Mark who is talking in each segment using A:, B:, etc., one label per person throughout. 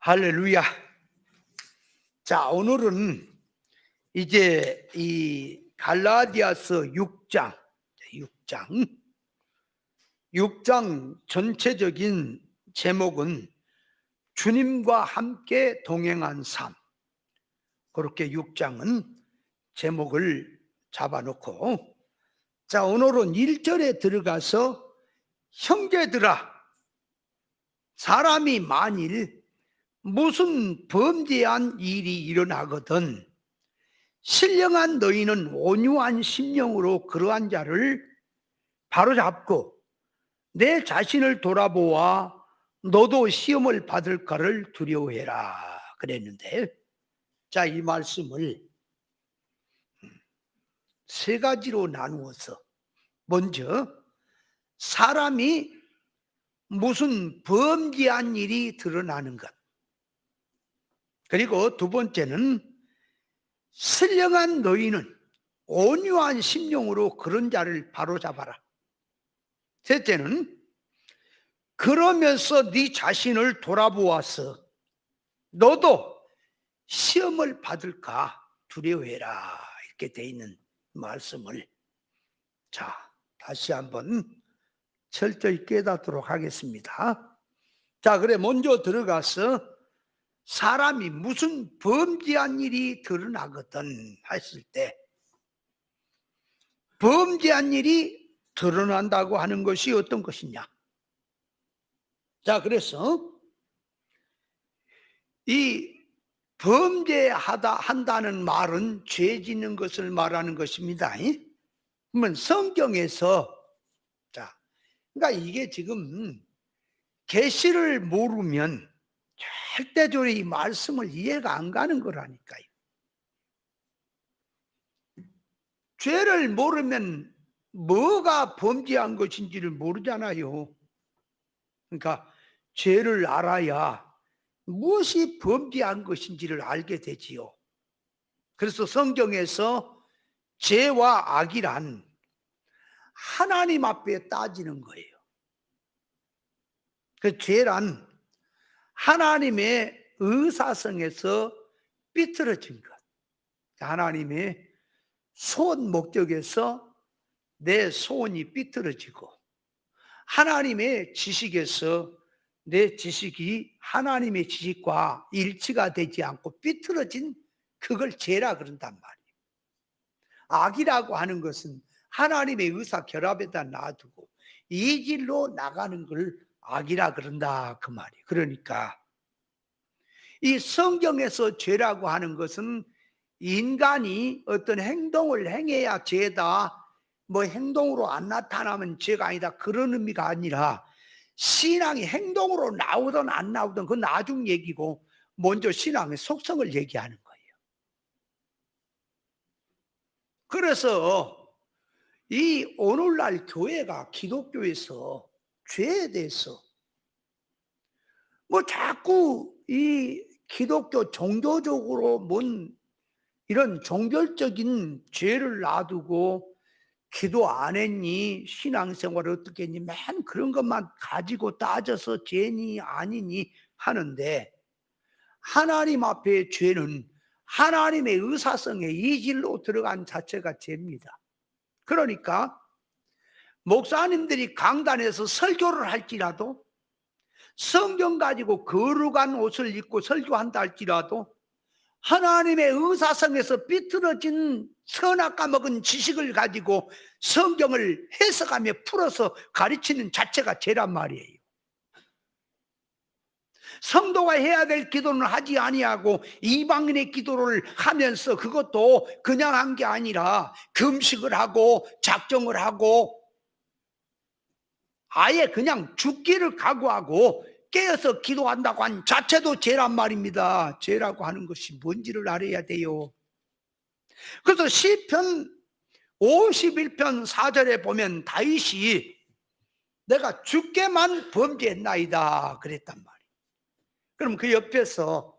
A: 할렐루야. 자, 오늘은 이제 이 갈라디아서 6장 전체적인 제목은 주님과 함께 동행한 삶. 그렇게 6장은 제목을 잡아놓고, 자, 오늘은 1절에 들어가서 형제들아, 사람이 만일 무슨 범죄한 일이 일어나거든 신령한 너희는 온유한 심령으로 그러한 자를 바로잡고 내 자신을 돌아보아 너도 시험을 받을까를 두려워해라 그랬는데, 자, 이 말씀을 세 가지로 나누어서, 먼저 사람이 무슨 범죄한 일이 드러나는 것, 그리고 두 번째는 신령한 너희는 온유한 심령으로 그런 자를 바로잡아라. 셋째는 그러면서 네 자신을 돌아보아서 너도 시험을 받을까 두려워해라, 이렇게 돼 있는 말씀을, 자, 다시 한번 철저히 깨닫도록 하겠습니다. 자, 그래 먼저 들어가서 사람이 무슨 범죄한 일이 드러나거든 했을 때, 범죄한 일이 드러난다고 하는 것이 어떤 것이냐. 자, 그래서 이 한다는 말은 죄 짓는 것을 말하는 것입니다. 그러면 성경에서, 자, 그러니까 이게 지금 계시를 모르면 절대적으로 이 말씀을 이해가 안 가는 거라니까요. 죄를 모르면 뭐가 범죄한 것인지를 모르잖아요. 그러니까 죄를 알아야 무엇이 범죄한 것인지를 알게 되지요. 그래서 성경에서 죄와 악이란 하나님 앞에 따지는 거예요. 그 죄란 하나님의 의사성에서 삐뚤어진 것, 하나님의 소원 목적에서 내 소원이 삐뚤어지고, 하나님의 지식에서 내 지식이 하나님의 지식과 일치가 되지 않고 삐뚤어진 그걸 죄라 그런단 말이에요. 악이라고 하는 것은 하나님의 의사 결합에다 놔두고 이 길로 나가는 걸 악이라 그런다 그 말이에요. 그러니까 이 성경에서 죄라고 하는 것은 인간이 어떤 행동을 행해야 죄다, 뭐 행동으로 안 나타나면 죄가 아니다, 그런 의미가 아니라 신앙이 행동으로 나오든 안 나오든 그건 나중 얘기고, 먼저 신앙의 속성을 얘기하는 거예요. 그래서 이 오늘날 교회가, 기독교에서 죄에 대해서 뭐 자꾸 이 기독교 종교적으로 뭔 이런 종결적인 죄를 놔두고 기도 안 했니, 신앙생활 어떻게 했니, 맨 그런 것만 가지고 따져서 죄니 아니니 하는데, 하나님 앞에 죄는 하나님의 의사성에 이질로 들어간 자체가 죄입니다. 그러니까 목사님들이 강단에서 설교를 할지라도, 성경 가지고 거룩한 옷을 입고 설교한다 할지라도, 하나님의 의사성에서 삐뚤어진 선악 까먹은 지식을 가지고 성경을 해석하며 풀어서 가르치는 자체가 죄란 말이에요. 성도가 해야 될 기도는 하지 아니하고 이방인의 기도를 하면서, 그것도 그냥 한 게 아니라 금식을 하고 작정을 하고 아예 그냥 죽기를 각오하고 깨어서 기도한다고 한 자체도 죄란 말입니다. 죄라고 하는 것이 뭔지를 알아야 돼요. 그래서 시편 51편 4절에 보면 다윗이 내가 주께만 범죄했나이다 그랬단 말이에요. 그럼 그 옆에서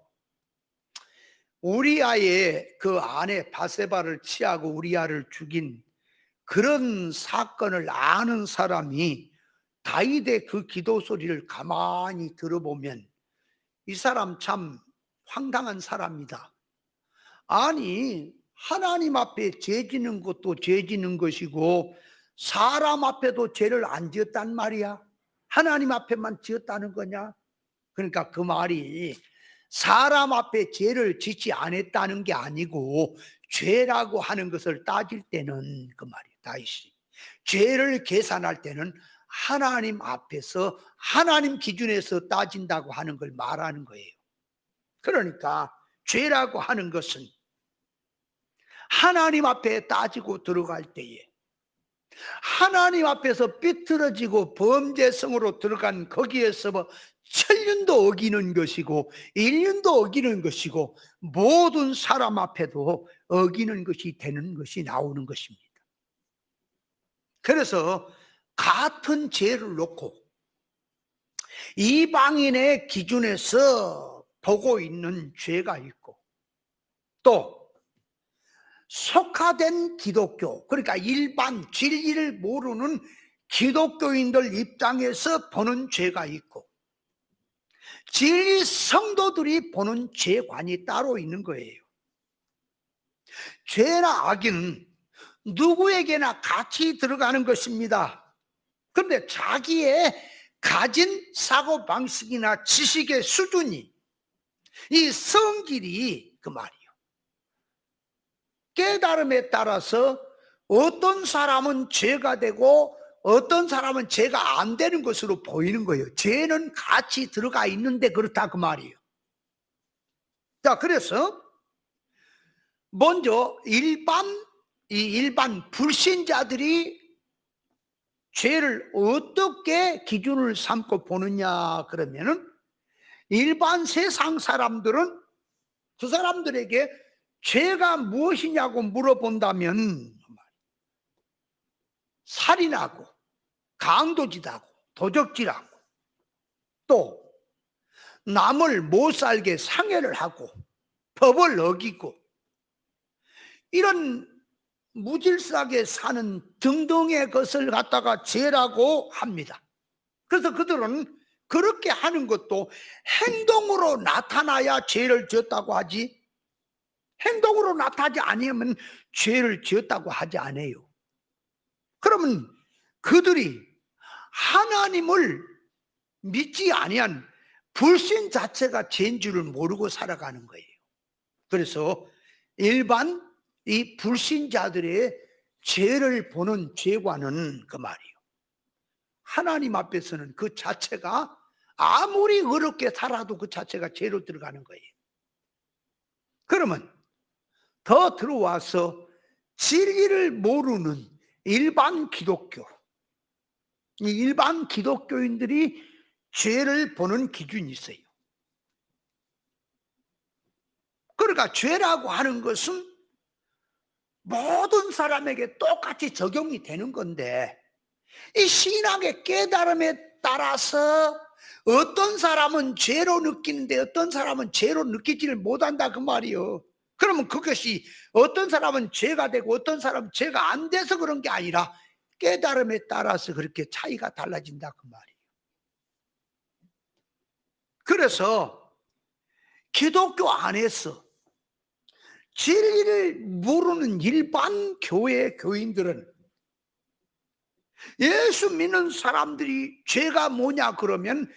A: 우리아의 그 아내 바세바를 취하고 우리아를 죽인 그런 사건을 아는 사람이 다윗의 그 기도 소리를 가만히 들어보면 이 사람 참 황당한 사람이다. 아니, 하나님 앞에 죄 지는 것도 죄 지는 것이고 사람 앞에도 죄를 안 지었단 말이야. 하나님 앞에만 지었다는 거냐? 그러니까 그 말이 사람 앞에 죄를 짓지 않았다는 게 아니고 죄라고 하는 것을 따질 때는 그 말이에요. 다윗이 죄를 계산할 때는 하나님 앞에서 하나님 기준에서 따진다고 하는 걸 말하는 거예요. 그러니까 죄라고 하는 것은 하나님 앞에 따지고 들어갈 때에 하나님 앞에서 삐뚤어지고 범죄성으로 들어간 거기에서 뭐 천륜도 어기는 것이고 일륜도 어기는 것이고 모든 사람 앞에도 어기는 것이 되는 것이 나오는 것입니다. 그래서 같은 죄를 놓고 이방인의 기준에서 보고 있는 죄가 있고 또 속화된 기독교, 그러니까 일반 진리를 모르는 기독교인들 입장에서 보는 죄가 있고 진리 성도들이 보는 죄관이 따로 있는 거예요. 죄나 악은 누구에게나 같이 들어가는 것입니다. 그런데 자기의 가진 사고방식이나 지식의 수준이 이 성질이 그 말이에요. 깨달음에 따라서 어떤 사람은 죄가 되고 어떤 사람은 죄가 안 되는 것으로 보이는 거예요. 죄는 같이 들어가 있는데 그렇다 그 말이에요. 자, 그래서 먼저 일반 불신자들이 죄를 어떻게 기준을 삼고 보느냐 그러면은 일반 세상 사람들은 그 사람들에게 죄가 무엇이냐고 물어본다면 살인하고 강도짓하고 도적질하고 또 남을 못 살게 상해를 하고 법을 어기고 이런 무질서하게 사는 등등의 것을 갖다가 죄라고 합니다. 그래서 그들은 그렇게 하는 것도 행동으로 나타나야 죄를 지었다고 하지 행동으로 나타나지 아니하면 죄를 지었다고 하지 않아요. 그러면 그들이 하나님을 믿지 아니한 불신 자체가 죄인 줄을 모르고 살아가는 거예요. 그래서 일반 이 불신자들의 죄를 보는 죄관은 그 말이에요. 하나님 앞에서는 그 자체가 아무리 어렵게 살아도 그 자체가 죄로 들어가는 거예요. 그러면 더 들어와서 진리를 모르는 일반 기독교, 이 일반 기독교인들이 죄를 보는 기준이 있어요. 그러니까 죄라고 하는 것은 모든 사람에게 똑같이 적용이 되는 건데 이 신앙의 깨달음에 따라서 어떤 사람은 죄로 느끼는데 어떤 사람은 죄로 느끼지를 못한다 그 말이요. 그러면 그것이 어떤 사람은 죄가 되고 어떤 사람은 죄가 안 돼서 그런 게 아니라 깨달음에 따라서 그렇게 차이가 달라진다 그 말이에요. 그래서 기독교 안에서 진리를 모르는 일반 교회 교인들은 예수 믿는 사람들이 죄가 뭐냐 그러면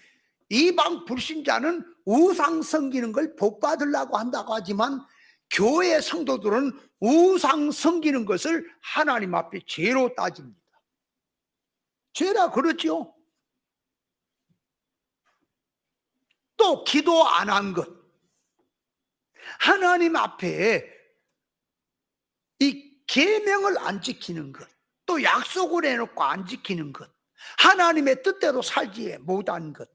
A: 이방 불신자는 우상 섬기는 걸 복 받으려고 한다고 하지만 교회 성도들은 우상 섬기는 것을 하나님 앞에 죄로 따집니다. 죄라 그러죠. 또 기도 안 한 것, 하나님 앞에 이 계명을 안 지키는 것, 또 약속을 해놓고 안 지키는 것, 하나님의 뜻대로 살지 못한 것,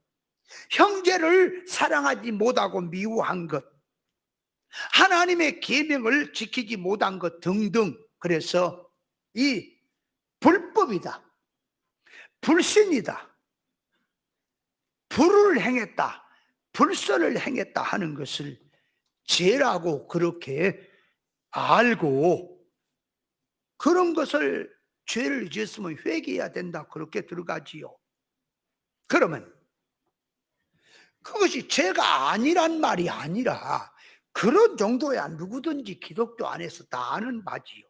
A: 형제를 사랑하지 못하고 미워한 것, 하나님의 계명을 지키지 못한 것 등등. 그래서 이 불법이다, 불신이다, 불을 행했다, 불선을 행했다 하는 것을 죄라고 그렇게 알고 그런 것을 죄를 지었으면 회개해야 된다 그렇게 들어가지요. 그러면 그것이 죄가 아니란 말이 아니라 그런 정도야 누구든지 기독교 안에서 다 아는 바지요.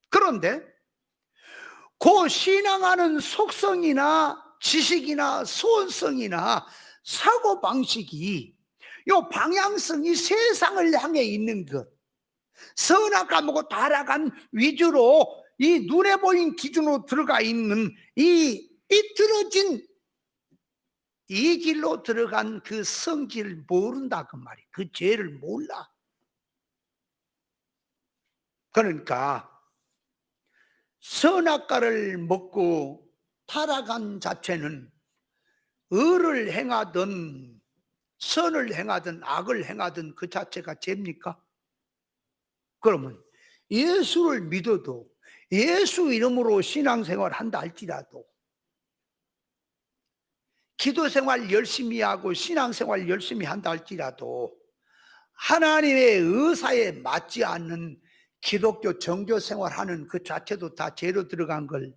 A: 그런데 그 신앙하는 속성이나 지식이나 소원성이나 사고방식이 요 방향성이 세상을 향해 있는 것, 선악과 뭐고 타락한 위주로 이 눈에 보인 기준으로 들어가 있는 이 삐뚤어진 이 길로 들어간 그 성질을 모른다 그 말이에요. 그 죄를 몰라. 그러니까 선악과를 먹고 타락한 자체는 의를 행하든 선을 행하든 악을 행하든 그 자체가 죄입니까? 그러면 예수를 믿어도 예수 이름으로 신앙생활 한다 할지라도 기도생활 열심히 하고 신앙생활 열심히 한다 할지라도 하나님의 의사에 맞지 않는 기독교 정교생활하는 그 자체도 다 죄로 들어간 걸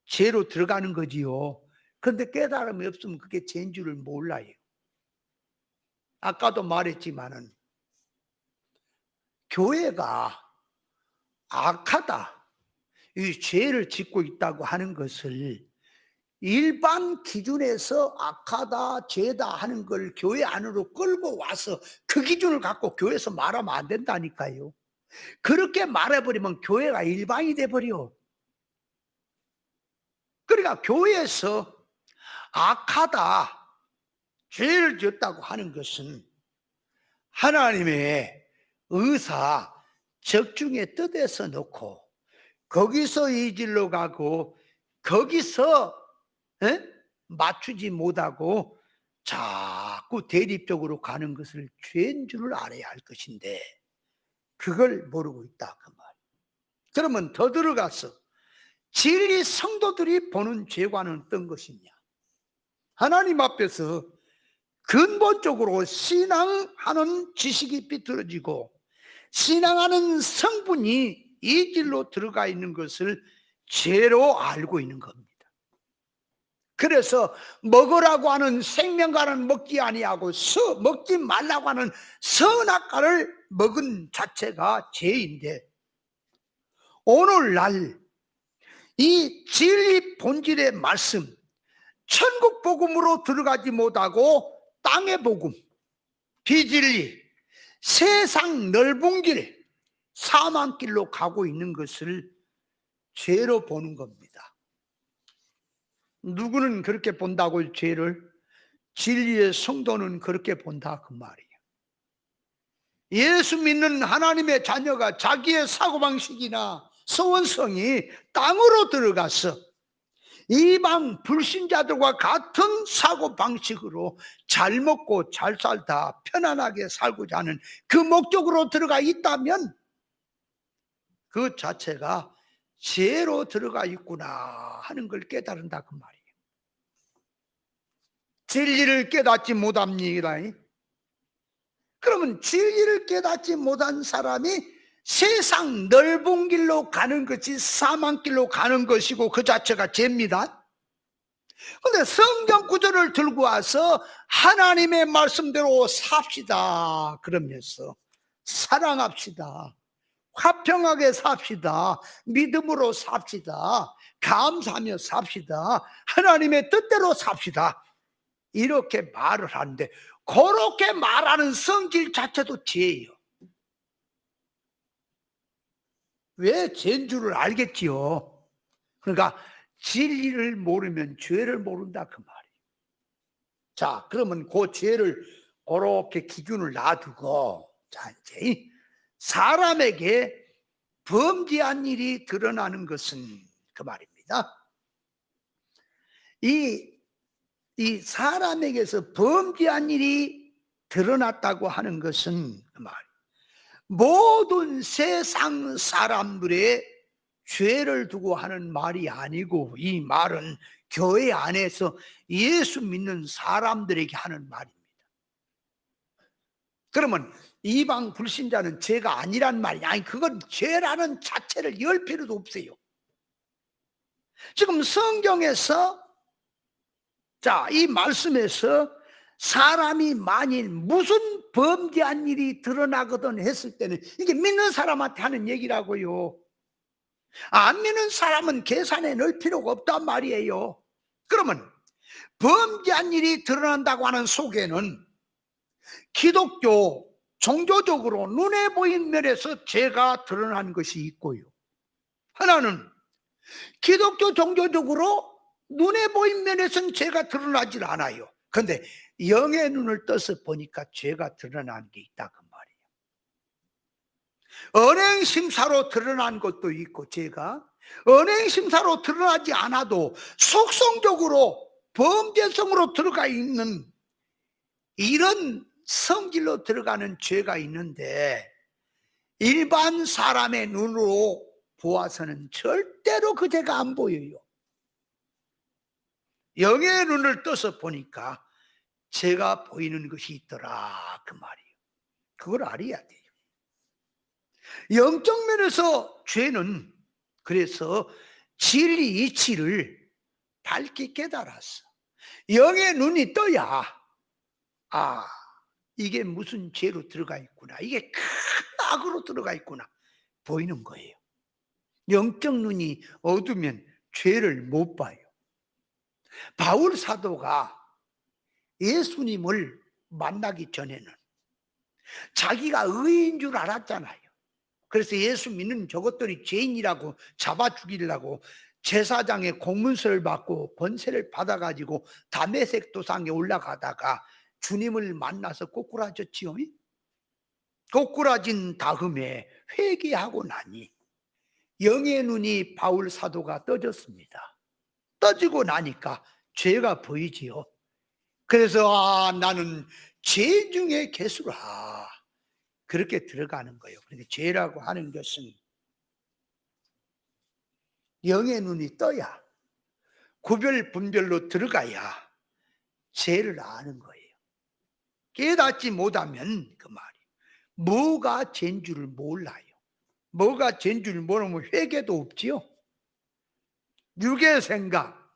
A: 죄로 들어가는 거지요. 그런데 깨달음이 없으면 그게 죄인 줄을 몰라요. 아까도 말했지만은 교회가 악하다, 이 죄를 짓고 있다고 하는 것을 일반 기준에서 악하다, 죄다 하는 걸 교회 안으로 끌고 와서 그 기준을 갖고 교회에서 말하면 안 된다니까요. 그렇게 말해버리면 교회가 일반이 돼버려. 그러니까 교회에서 악하다, 죄를 지었다고 하는 것은 하나님의 의사, 적중의 뜻에서 놓고 거기서 이 길로 가고 거기서 맞추지 못하고 자꾸 대립적으로 가는 것을 죄인 줄을 알아야 할 것인데 그걸 모르고 있다 그 말. 그러면 더 들어가서 진리 성도들이 보는 죄관은 어떤 것이냐? 하나님 앞에서 근본적으로 신앙하는 지식이 삐뚤어지고 신앙하는 성분이 이 길로 들어가 있는 것을 죄로 알고 있는 겁니다. 그래서 먹으라고 하는 생명과는 먹지 아니하고 먹지 말라고 하는 선악과를 먹은 자체가 죄인데 오늘날 이 진리 본질의 말씀 천국 복음으로 들어가지 못하고 땅의 복음, 비진리, 세상 넓은 길, 사망 길로 가고 있는 것을 죄로 보는 겁니다. 누구는 그렇게 본다고 죄를? 진리의 성도는 그렇게 본다 그 말이에요. 예수 믿는 하나님의 자녀가 자기의 사고방식이나 소원성이 땅으로 들어가서 이방 불신자들과 같은 사고방식으로 잘 먹고 잘 살다 편안하게 살고자 하는 그 목적으로 들어가 있다면 그 자체가 죄로 들어가 있구나 하는 걸 깨달은다 그 말이에요. 진리를 깨닫지 못합니다. 그러면 진리를 깨닫지 못한 사람이 세상 넓은 길로 가는 것이 사망길로 가는 것이고 그 자체가 죄입니다. 그런데 성경 구절을 들고 와서 하나님의 말씀대로 삽시다 그러면서 사랑합시다, 화평하게 삽시다, 믿음으로 삽시다, 감사하며 삽시다, 하나님의 뜻대로 삽시다 이렇게 말을 하는데 그렇게 말하는 성질 자체도 죄예요. 왜 죄인 줄을 알겠지요. 그러니까 진리를 모르면 죄를 모른다 그 말이에요. 자, 그러면 그 죄를 그렇게 기준을 놔두고 자 이제 사람에게 범죄한 일이 드러나는 것은 그 말입니다. 이 사람에게서 범죄한 일이 드러났다고 하는 것은 그 말. 모든 세상 사람들의 죄를 두고 하는 말이 아니고 이 말은 교회 안에서 예수 믿는 사람들에게 하는 말입니다. 그러면 이방 불신자는 죄가 아니란 말이 아니 그건 죄라는 자체를 열 필요도 없어요. 지금 성경에서 자, 이 말씀에서 사람이 만일 무슨 범죄한 일이 드러나거든 했을 때는 이게 믿는 사람한테 하는 얘기라고요. 안 믿는 사람은 계산해 넣을 필요가 없단 말이에요. 그러면 범죄한 일이 드러난다고 하는 속에는 기독교 종교적으로 눈에 보이는 면에서 죄가 드러나는 것이 있고요, 하나는 기독교 종교적으로 눈에 보이는 면에서는 죄가 드러나질 않아요. 그런데 영의 눈을 떠서 보니까 죄가 드러나는 게 있다 그 말이에요. 언행심사로 드러난 것도 있고, 죄가 언행심사로 드러나지 않아도 속성적으로 범죄성으로 들어가 있는 이런 성질로 들어가는 죄가 있는데, 일반 사람의 눈으로 보아서는 절대로 그 죄가 안 보여요. 영의 눈을 떠서 보니까 죄가 보이는 것이 있더라 그 말이에요. 그걸 알아야 돼요. 영적 면에서 죄는 그래서 진리 이치를 밝게 깨달았어. 영의 눈이 떠야 이게 무슨 죄로 들어가 있구나, 이게 큰 악으로 들어가 있구나 보이는 거예요. 영적 눈이 어두면 죄를 못 봐요. 바울 사도가 예수님을 만나기 전에는 자기가 의인 줄 알았잖아요. 그래서 예수 믿는 저것들이 죄인이라고 잡아 죽이려고 제사장의 공문서를 받고 권세를 받아가지고 다메섹 도상에 올라가다가 주님을 만나서 꼬꾸라졌지요. 꼬꾸라진 다음에 회개하고 나니 영의 눈이 바울 사도가 떠졌습니다. 떠지고 나니까 죄가 보이지요. 그래서 나는 죄 중에 괴수라, 그렇게 들어가는 거예요. 그러니까 죄라고 하는 것은 영의 눈이 떠야, 구별 분별로 들어가야 죄를 아는 거예요. 깨닫지 못하면 그 말이에요. 뭐가 죄인 줄을 몰라요. 뭐가 죄인 줄을 모르면 회개도 없지요. 육의 생각,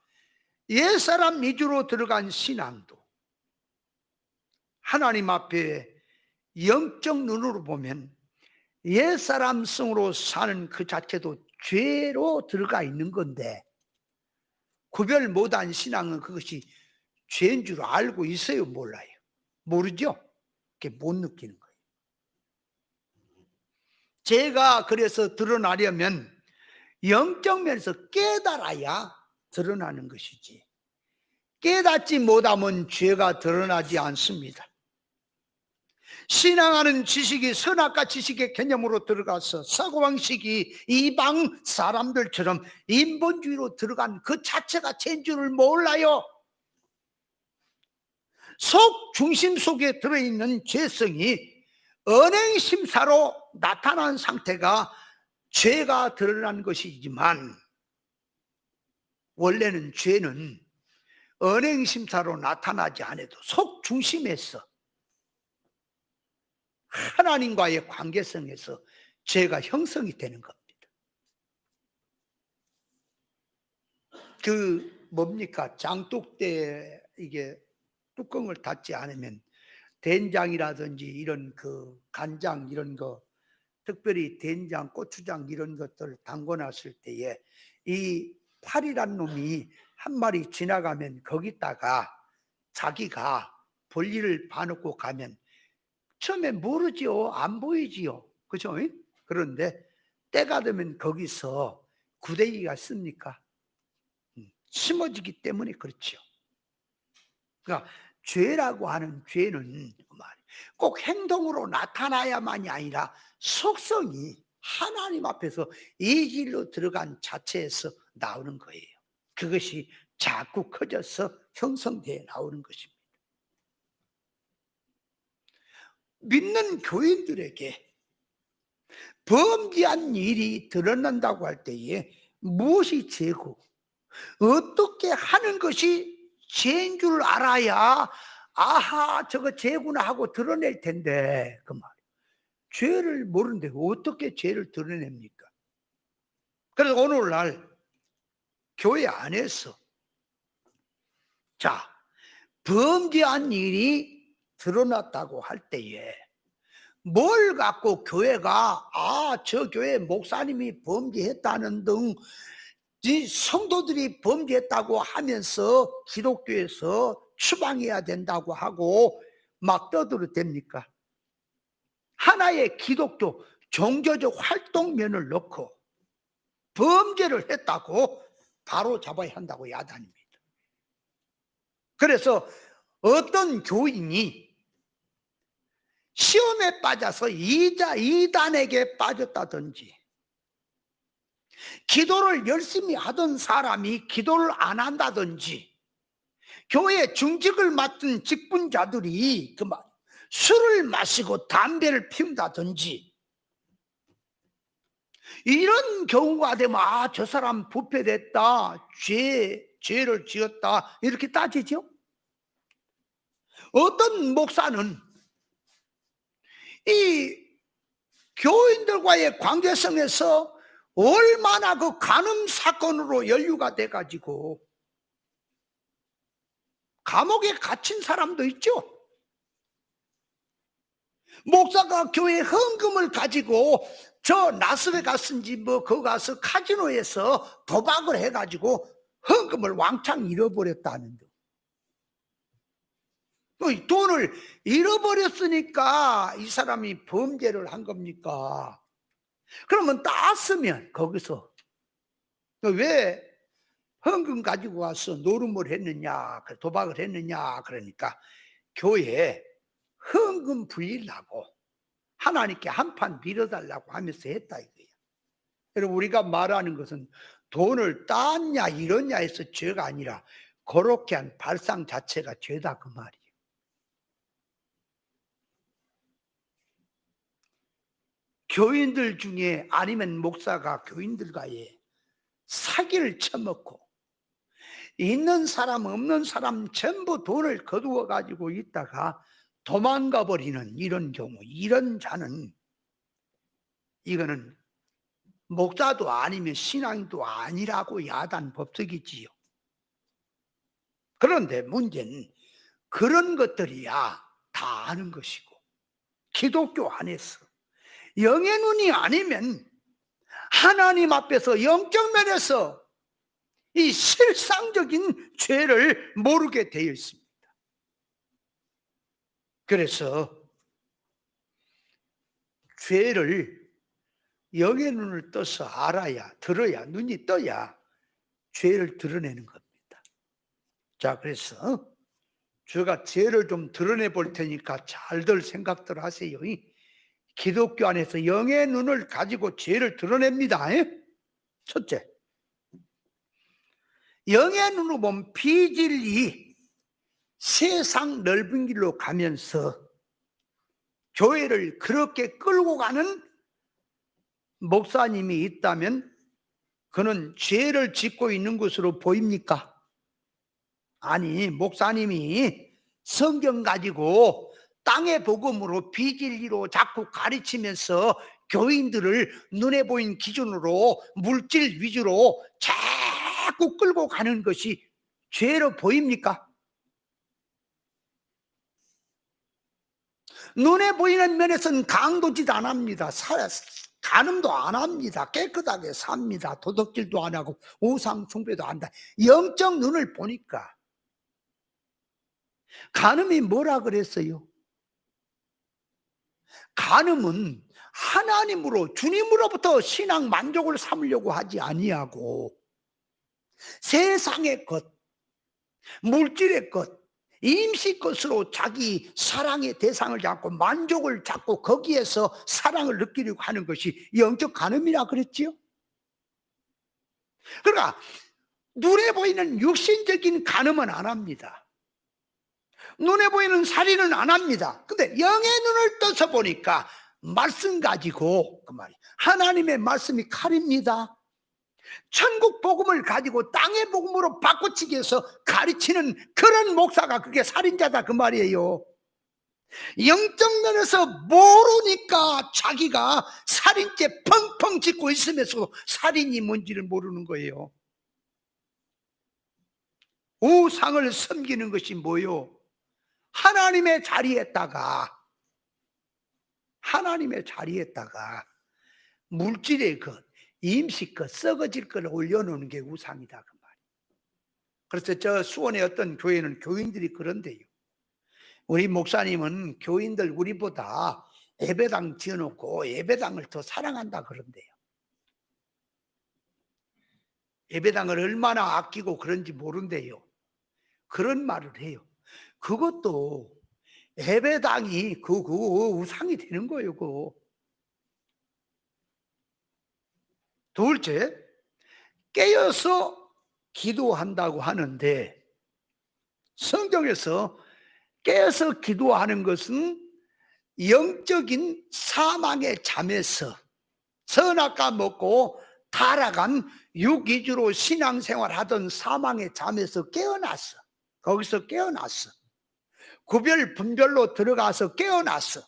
A: 옛사람 위주로 들어간 신앙도 하나님 앞에 영적 눈으로 보면 옛사람 성으로 사는 그 자체도 죄로 들어가 있는 건데, 구별 못한 신앙은 그것이 죄인 줄 알고 있어요, 몰라요? 모르죠? 그게 못 느끼는 거예요. 죄가 그래서 드러나려면 영적 면에서 깨달아야 드러나는 것이지, 깨닫지 못하면 죄가 드러나지 않습니다. 신앙하는 지식이 선악과 지식의 개념으로 들어가서 사고방식이 이방 사람들처럼 인본주의로 들어간 그 자체가 죄인 줄을 몰라요. 속 중심 속에 들어있는 죄성이 언행심사로 나타난 상태가 죄가 드러난 것이지만, 원래는 죄는 언행심사로 나타나지 않아도 속 중심에서 하나님과의 관계성에서 죄가 형성이 되는 겁니다. 그 뭡니까? 장독대 이게 뚜껑을 닫지 않으면 된장이라든지 이런 그 간장 이런 거, 특별히 된장, 고추장 이런 것들을 담궈놨을 때에 이 팔이란 놈이 한 마리 지나가면 거기다가 자기가 볼일을 봐놓고 가면 처음에 모르지요. 안 보이지요. 그죠? 그런데 때가 되면 거기서 구데기가 씁니까? 심어지기 때문에 그렇죠. 그러니까 죄라고 하는 죄는 꼭 행동으로 나타나야만이 아니라 속성이 하나님 앞에서 이 길로 들어간 자체에서 나오는 거예요. 그것이 자꾸 커져서 형성되어 나오는 것입니다. 믿는 교인들에게 범죄한 일이 드러난다고 할 때에 무엇이 죄고 어떻게 하는 것이 죄인 줄 알아야 아하 저거 죄구나 하고 드러낼 텐데, 그 말. 죄를 모르는데 어떻게 죄를 드러냅니까? 그래서 오늘날 교회 안에서 자 범죄한 일이 드러났다고 할 때에 뭘 갖고 교회가 저 교회 목사님이 범죄했다는 등 이 성도들이 범죄했다고 하면서 기독교에서 추방해야 된다고 하고 막 떠들어도 됩니까? 하나의 기독교 종교적 활동면을 넣고 범죄를 했다고 바로 잡아야 한다고 야단입니다. 그래서 어떤 교인이 시험에 빠져서 이단에게 빠졌다든지, 기도를 열심히 하던 사람이 기도를 안 한다든지, 교회 중직을 맡은 직분자들이 술을 마시고 담배를 피운다든지, 이런 경우가 되면 저 사람 부패됐다, 죄를 지었다 이렇게 따지죠. 어떤 목사는 이 교인들과의 관계성에서 얼마나 그 간음 사건으로 연루가 돼가지고 감옥에 갇힌 사람도 있죠. 목사가 교회 헌금을 가지고 저 라스베가스인지 거기 가서 카지노에서 도박을 해가지고 헌금을 왕창 잃어버렸다는데, 돈을 잃어버렸으니까 이 사람이 범죄를 한 겁니까? 그러면 땄으면 거기서 왜 헌금 가지고 와서 노름을 했느냐, 도박을 했느냐, 그러니까 교회에 헌금 불리려고 하나님께 한판 빌어달라고 하면서 했다 이거예요. 여러분, 우리가 말하는 것은 돈을 땄냐 이러냐 해서 죄가 아니라 그렇게 한 발상 자체가 죄다 그 말이에요. 교인들 중에 아니면 목사가 교인들과의 사기를 쳐먹고 있는 사람 없는 사람 전부 돈을 거두어 가지고 있다가 도망가 버리는 이런 경우, 이런 자는 이거는 목사도 아니면 신앙도 아니라고 야단 법석이지요. 그런데 문제는 그런 것들이야 다 아는 것이고, 기독교 안에서 영의 눈이 아니면 하나님 앞에서 영적 면에서 이 실상적인 죄를 모르게 되어 있습니다. 그래서 죄를 영의 눈을 떠서 알아야, 들어야, 눈이 떠야 죄를 드러내는 겁니다. 자, 그래서 제가 죄를 좀 드러내 볼 테니까 잘들 생각들 하세요. 기독교 안에서 영의 눈을 가지고 죄를 드러냅니다. 첫째, 영의 눈으로 보면 비진리, 세상 넓은 길로 가면서 교회를 그렇게 끌고 가는 목사님이 있다면 그는 죄를 짓고 있는 것으로 보입니까? 아니, 목사님이 성경 가지고 땅의 복음으로 비진리로 자꾸 가르치면서 교인들을 눈에 보이는 기준으로 물질 위주로 자꾸 끌고 가는 것이 죄로 보입니까? 눈에 보이는 면에서는 강도짓 안 합니다. 간음도 안 합니다. 깨끗하게 삽니다. 도덕질도 안 하고 우상 숭배도 안 한다. 영적 눈을 보니까 간음이 뭐라 그랬어요? 간음은 하나님으로, 주님으로부터 신앙 만족을 삼으려고 하지 아니하고 세상의 것, 물질의 것, 임시 것으로 자기 사랑의 대상을 잡고 만족을 잡고 거기에서 사랑을 느끼려고 하는 것이 영적 간음이라 그랬지요. 그러니까 눈에 보이는 육신적인 간음은 안 합니다. 눈에 보이는 살인은 안 합니다. 근데 영의 눈을 떠서 보니까 말씀 가지고, 그 말이 하나님의 말씀이 칼입니다. 천국 복음을 가지고 땅의 복음으로 바꾸치기 위해서 가르치는 그런 목사가 그게 살인자다 그 말이에요. 영적 면에서 모르니까 자기가 살인죄 펑펑 짓고 있으면서 살인이 뭔지를 모르는 거예요. 우상을 섬기는 것이 뭐요? 하나님의 자리에다가 물질의 것, 임시 것, 썩어질 걸 올려놓는 게 우상이다 그 말이에요. 그래서 저 수원의 어떤 교회는 교인들이 그런데요, 우리 목사님은 교인들 우리보다 예배당 지어놓고 예배당을 더 사랑한다 그런대요. 예배당을 얼마나 아끼고 그런지 모른대요. 그런 말을 해요. 그것도 예배당이 그 우상이 되는 거예요. 둘째, 깨어서 기도한다고 하는데 성경에서 깨어서 기도하는 것은 영적인 사망의 잠에서 선악과 먹고 타락한 육위주로 신앙생활하던 사망의 잠에서 깨어났어. 거기서 깨어났어. 구별 분별로 들어가서 깨어났어.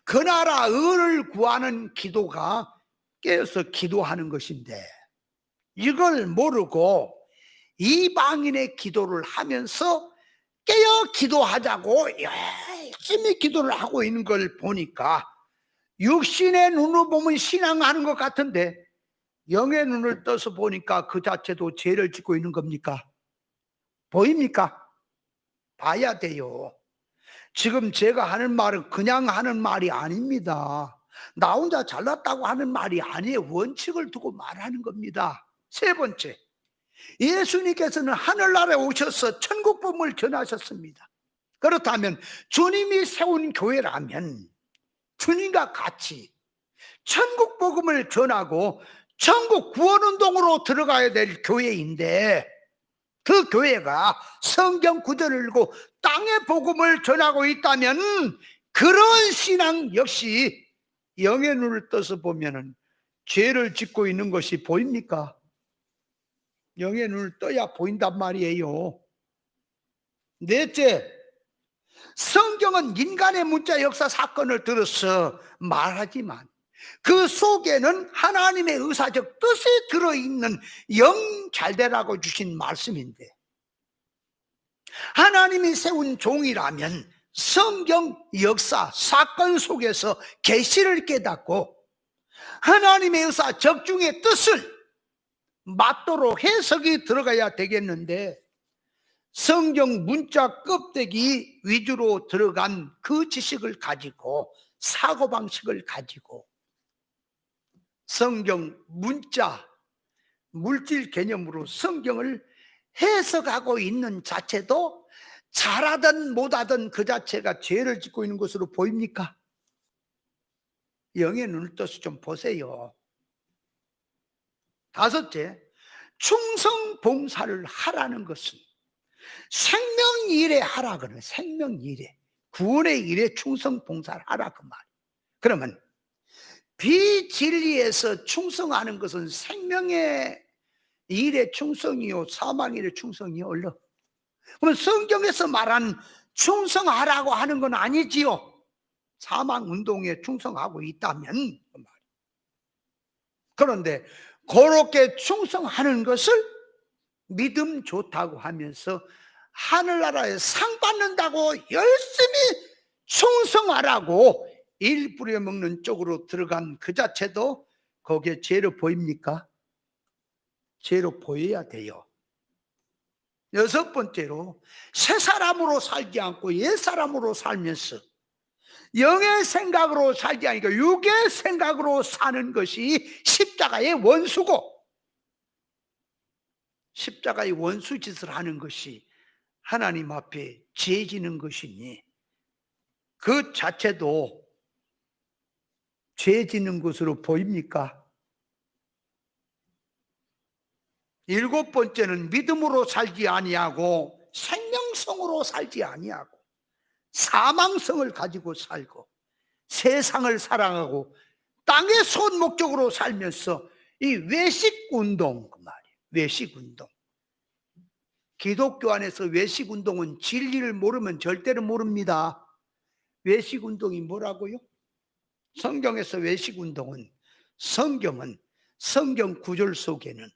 A: 그 나라 의를 구하는 기도가 깨어서 기도하는 것인데, 이걸 모르고 이방인의 기도를 하면서 깨어 기도하자고 열심히 기도를 하고 있는 걸 보니까 육신의 눈으로 보면 신앙하는 것 같은데 영의 눈을 떠서 보니까 그 자체도 죄를 짓고 있는 겁니까? 보입니까? 봐야 돼요. 지금 제가 하는 말은 그냥 하는 말이 아닙니다. 나 혼자 잘났다고 하는 말이 아니에요. 원칙을 두고 말하는 겁니다. 세 번째, 예수님께서는 하늘나라에 오셔서 천국 복음을 전하셨습니다. 그렇다면 주님이 세운 교회라면 주님과 같이 천국 복음을 전하고 천국 구원운동으로 들어가야 될 교회인데, 그 교회가 성경 구절을 읽고 땅의 복음을 전하고 있다면 그런 신앙 역시 영의 눈을 떠서 보면은 죄를 짓고 있는 것이 보입니까? 영의 눈을 떠야 보인단 말이에요. 넷째, 성경은 인간의 문자 역사 사건을 들어서 말하지만 그 속에는 하나님의 의사적 뜻이 들어있는 영 잘되라고 주신 말씀인데, 하나님이 세운 종이라면 성경 역사 사건 속에서 계시를 깨닫고 하나님의 의사 적중의 뜻을 맞도록 해석이 들어가야 되겠는데, 성경 문자 껍데기 위주로 들어간 그 지식을 가지고 사고방식을 가지고 성경 문자 물질 개념으로 성경을 해석하고 있는 자체도 잘하든 못하든 그 자체가 죄를 짓고 있는 것으로 보입니까? 영의 눈을 떠서 좀 보세요. 다섯째, 충성봉사를 하라는 것은 생명일에 하라 그러는, 생명일에 구원의 일에 충성봉사를 하라 그 말. 그러면 비진리에서 충성하는 것은 생명의 일에 충성이요 사망일에 충성이요? 얼른. 그럼 성경에서 말한 충성하라고 하는 건 아니지요. 사망운동에 충성하고 있다면. 그런데 그렇게 충성하는 것을 믿음 좋다고 하면서 하늘나라에 상 받는다고 열심히 충성하라고 일 부려먹는 쪽으로 들어간 그 자체도 거기에 죄로 보입니까? 죄로 보여야 돼요. 여섯 번째로, 새 사람으로 살지 않고 옛 사람으로 살면서 영의 생각으로 살지 않으니까 육의 생각으로 사는 것이 십자가의 원수고, 십자가의 원수 짓을 하는 것이 하나님 앞에 죄 지는 것이니 그 자체도 죄 지는 것으로 보입니까? 일곱 번째는 믿음으로 살지 아니하고 생명성으로 살지 아니하고 사망성을 가지고 살고 세상을 사랑하고 땅의 손 목적으로 살면서 이 외식운동, 그 말이에요. 외식운동. 기독교 안에서 외식운동은 진리를 모르면 절대로 모릅니다. 외식운동이 뭐라고요? 성경에서 외식운동은, 성경은 성경 구절 속에는,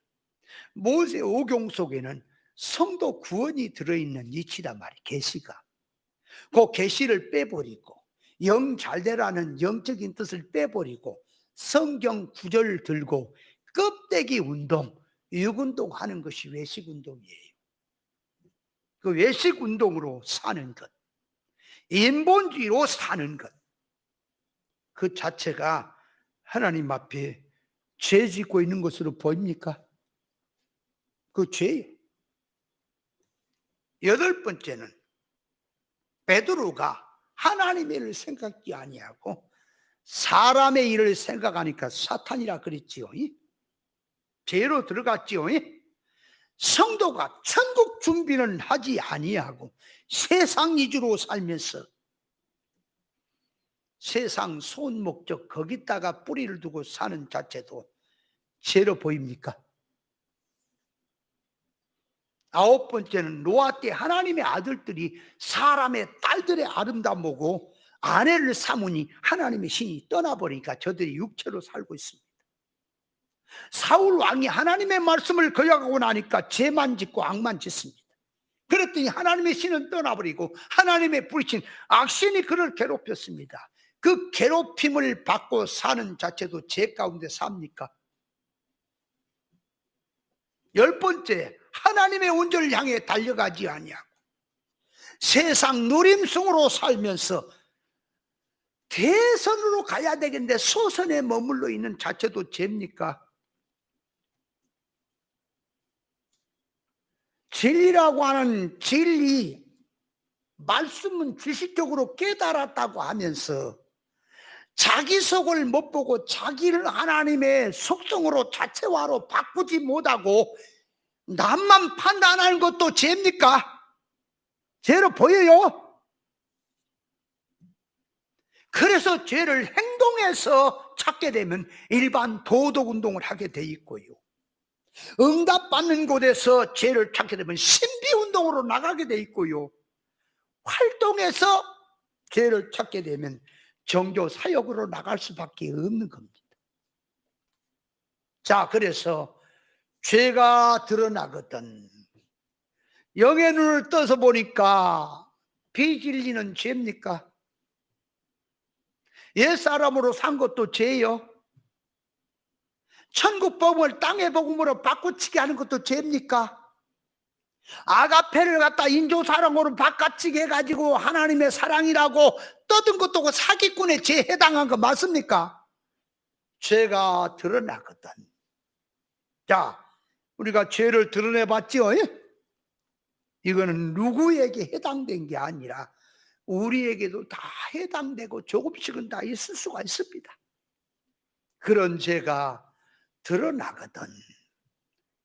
A: 모세 오경 속에는 성도 구원이 들어있는 이치단 말이에요. 계시가. 그 계시를 빼버리고 영 잘되라는 영적인 뜻을 빼버리고 성경 구절을 들고 껍데기 운동, 육운동 하는 것이 외식운동이에요. 그 외식운동으로 사는 것, 인본주의로 사는 것, 그 자체가 하나님 앞에 죄 짓고 있는 것으로 보입니까? 그 죄예요. 여덟 번째는 베드로가 하나님의 일을 생각지 아니하고 사람의 일을 생각하니까 사탄이라 그랬지요. 죄로 들어갔지요. 성도가 천국 준비는 하지 아니하고 세상 위주로 살면서 세상 소원 목적 거기다가 뿌리를 두고 사는 자체도 죄로 보입니까? 아홉 번째는 노아 때 하나님의 아들들이 사람의 딸들의 아름다움 보고 아내를 삼으니 하나님의 신이 떠나버리니까 저들이 육체로 살고 있습니다. 사울 왕이 하나님의 말씀을 거역하고 나니까 죄만 짓고 악만 짓습니다. 그랬더니 하나님의 신은 떠나버리고 하나님의 부르신 악신이 그를 괴롭혔습니다. 그 괴롭힘을 받고 사는 자체도 죄 가운데 삽니까? 열 번째, 하나님의 온전을 향해 달려가지 아니하고 세상 누림승으로 살면서 대선으로 가야 되겠는데 소선에 머물러 있는 자체도 죄입니까? 진리라고 하는 진리, 말씀은 지식적으로 깨달았다고 하면서 자기 속을 못 보고 자기를 하나님의 속성으로 자체화로 바꾸지 못하고 남만 판단하는 것도 죄입니까? 죄로 보여요. 그래서 죄를 행동해서 찾게 되면 일반 도덕운동을 하게 돼 있고요, 응답받는 곳에서 죄를 찾게 되면 신비운동으로 나가게 돼 있고요, 활동해서 죄를 찾게 되면 종교 사역으로 나갈 수밖에 없는 겁니다. 자, 그래서 죄가 드러나거든 영의 눈을 떠서 보니까 비진리는 죄입니까? 옛사람으로 산 것도 죄요. 천국 복음을 땅의 복음으로 바꾸치게 하는 것도 죄입니까? 아가페를 갖다 인조사랑으로 바꿔치게 해가지고 하나님의 사랑이라고 떠든 것도 그 사기꾼의 죄에 해당한 거 맞습니까? 죄가 드러나거든. 자, 우리가 죄를 드러내봤죠? 이거는 누구에게 해당된 게 아니라 우리에게도 다 해당되고 조금씩은 다 있을 수가 있습니다. 그런 죄가 드러나거든.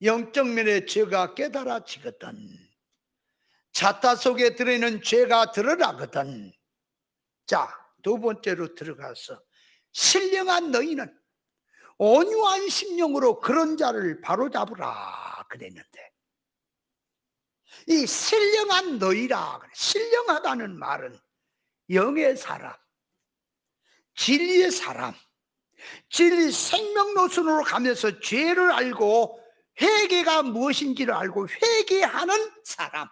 A: 영적 면의 죄가 깨달아지거든. 자타 속에 들어있는 죄가 드러나거든. 자, 두 번째로 들어가서 신령한 너희는 온유한 심령으로 그런 자를 바로잡으라 그랬는데, 이 신령한 너희라, 신령하다는 말은 영의 사람, 진리의 사람, 진리 생명노선으로 가면서 죄를 알고 회개가 무엇인지를 알고 회개하는 사람,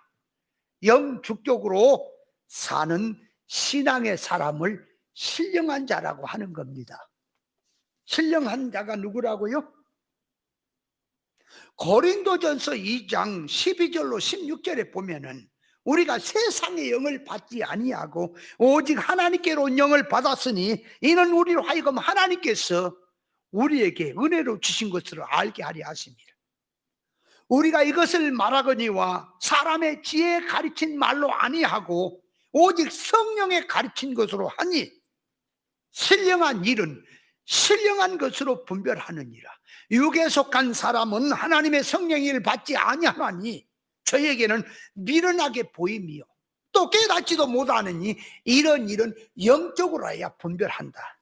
A: 영축적으로 사는 신앙의 사람을 신령한 자라고 하는 겁니다. 신령한 자가 누구라고요? 고린도전서 2장 12절로 16절에 보면은 우리가 세상의 영을 받지 아니하고 오직 하나님께로 온 영을 받았으니 이는 우리로 하여금 하나님께서 우리에게 은혜로 주신 것으로 알게 하려 하십니다. 우리가 이것을 말하거니와 사람의 지혜에 가르친 말로 아니하고 오직 성령에 가르친 것으로 하니 신령한 일은 신령한 것으로 분별하느니라. 육에 속한 사람은 하나님의 성령의 일을 받지 아니하나니 저에게는 미련하게 보임이요 또 깨닫지도 못하느니 이런 일은 영적으로 해야 분별한다.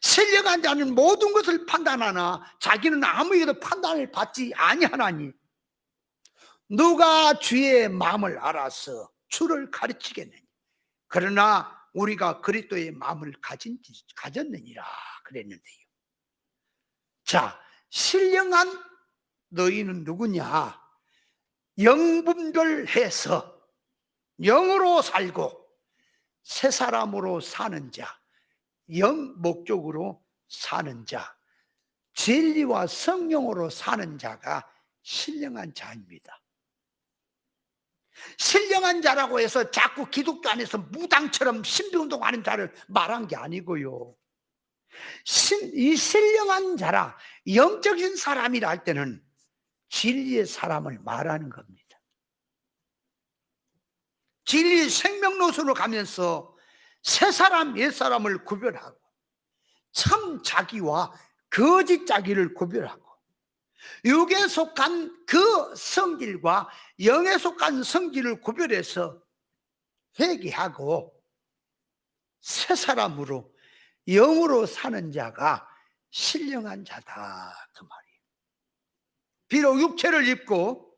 A: 신령한 자는 모든 것을 판단하나 자기는 아무에게도 판단을 받지 아니하나니 누가 주의 마음을 알아서 주를 가르치겠느냐. 그러나 우리가 그리스도의 마음을 가졌느니라 그랬는데요. 자, 신령한 너희는 누구냐? 영분별해서 영으로 살고 새 사람으로 사는 자, 영 목적으로 사는 자, 진리와 성령으로 사는 자가 신령한 자입니다. 신령한 자라고 해서 자꾸 기독교 안에서 무당처럼 신비운동하는 자를 말한 게 아니고요. 이 신령한 자라, 영적인 사람이라 할 때는 진리의 사람을 말하는 겁니다. 진리의 생명노선으로 가면서 새 사람, 옛 사람을 구별하고 참 자기와 거짓 자기를 구별하고 육에 속한 그 성질과 영에 속한 성질을 구별해서 회개하고 새 사람으로 영으로 사는 자가 신령한 자다, 그 말이에요. 비록 육체를 입고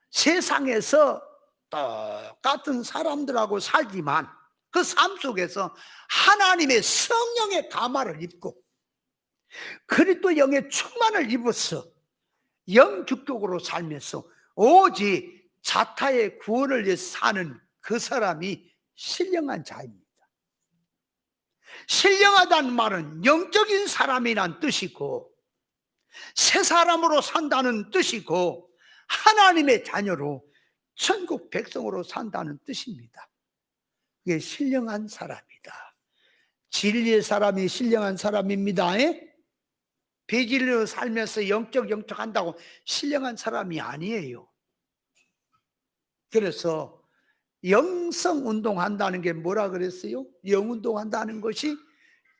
A: 세상에서 똑같은 사람들하고 살지만 그 삶 속에서 하나님의 성령의 가마를 입고 그리스도 영의 충만을 입어서 영주격으로 살면서 오직 자타의 구원을 위해 사는 그 사람이 신령한 자입니다. 신령하다는 말은 영적인 사람이란 뜻이고 새 사람으로 산다는 뜻이고 하나님의 자녀로 천국 백성으로 산다는 뜻입니다. 이게 신령한 사람이다. 진리의 사람이 신령한 사람입니다. 비진리로 살면서 영적 한다고 신령한 사람이 아니에요. 그래서 영성 운동한다는 게 뭐라 그랬어요? 영 운동한다는 것이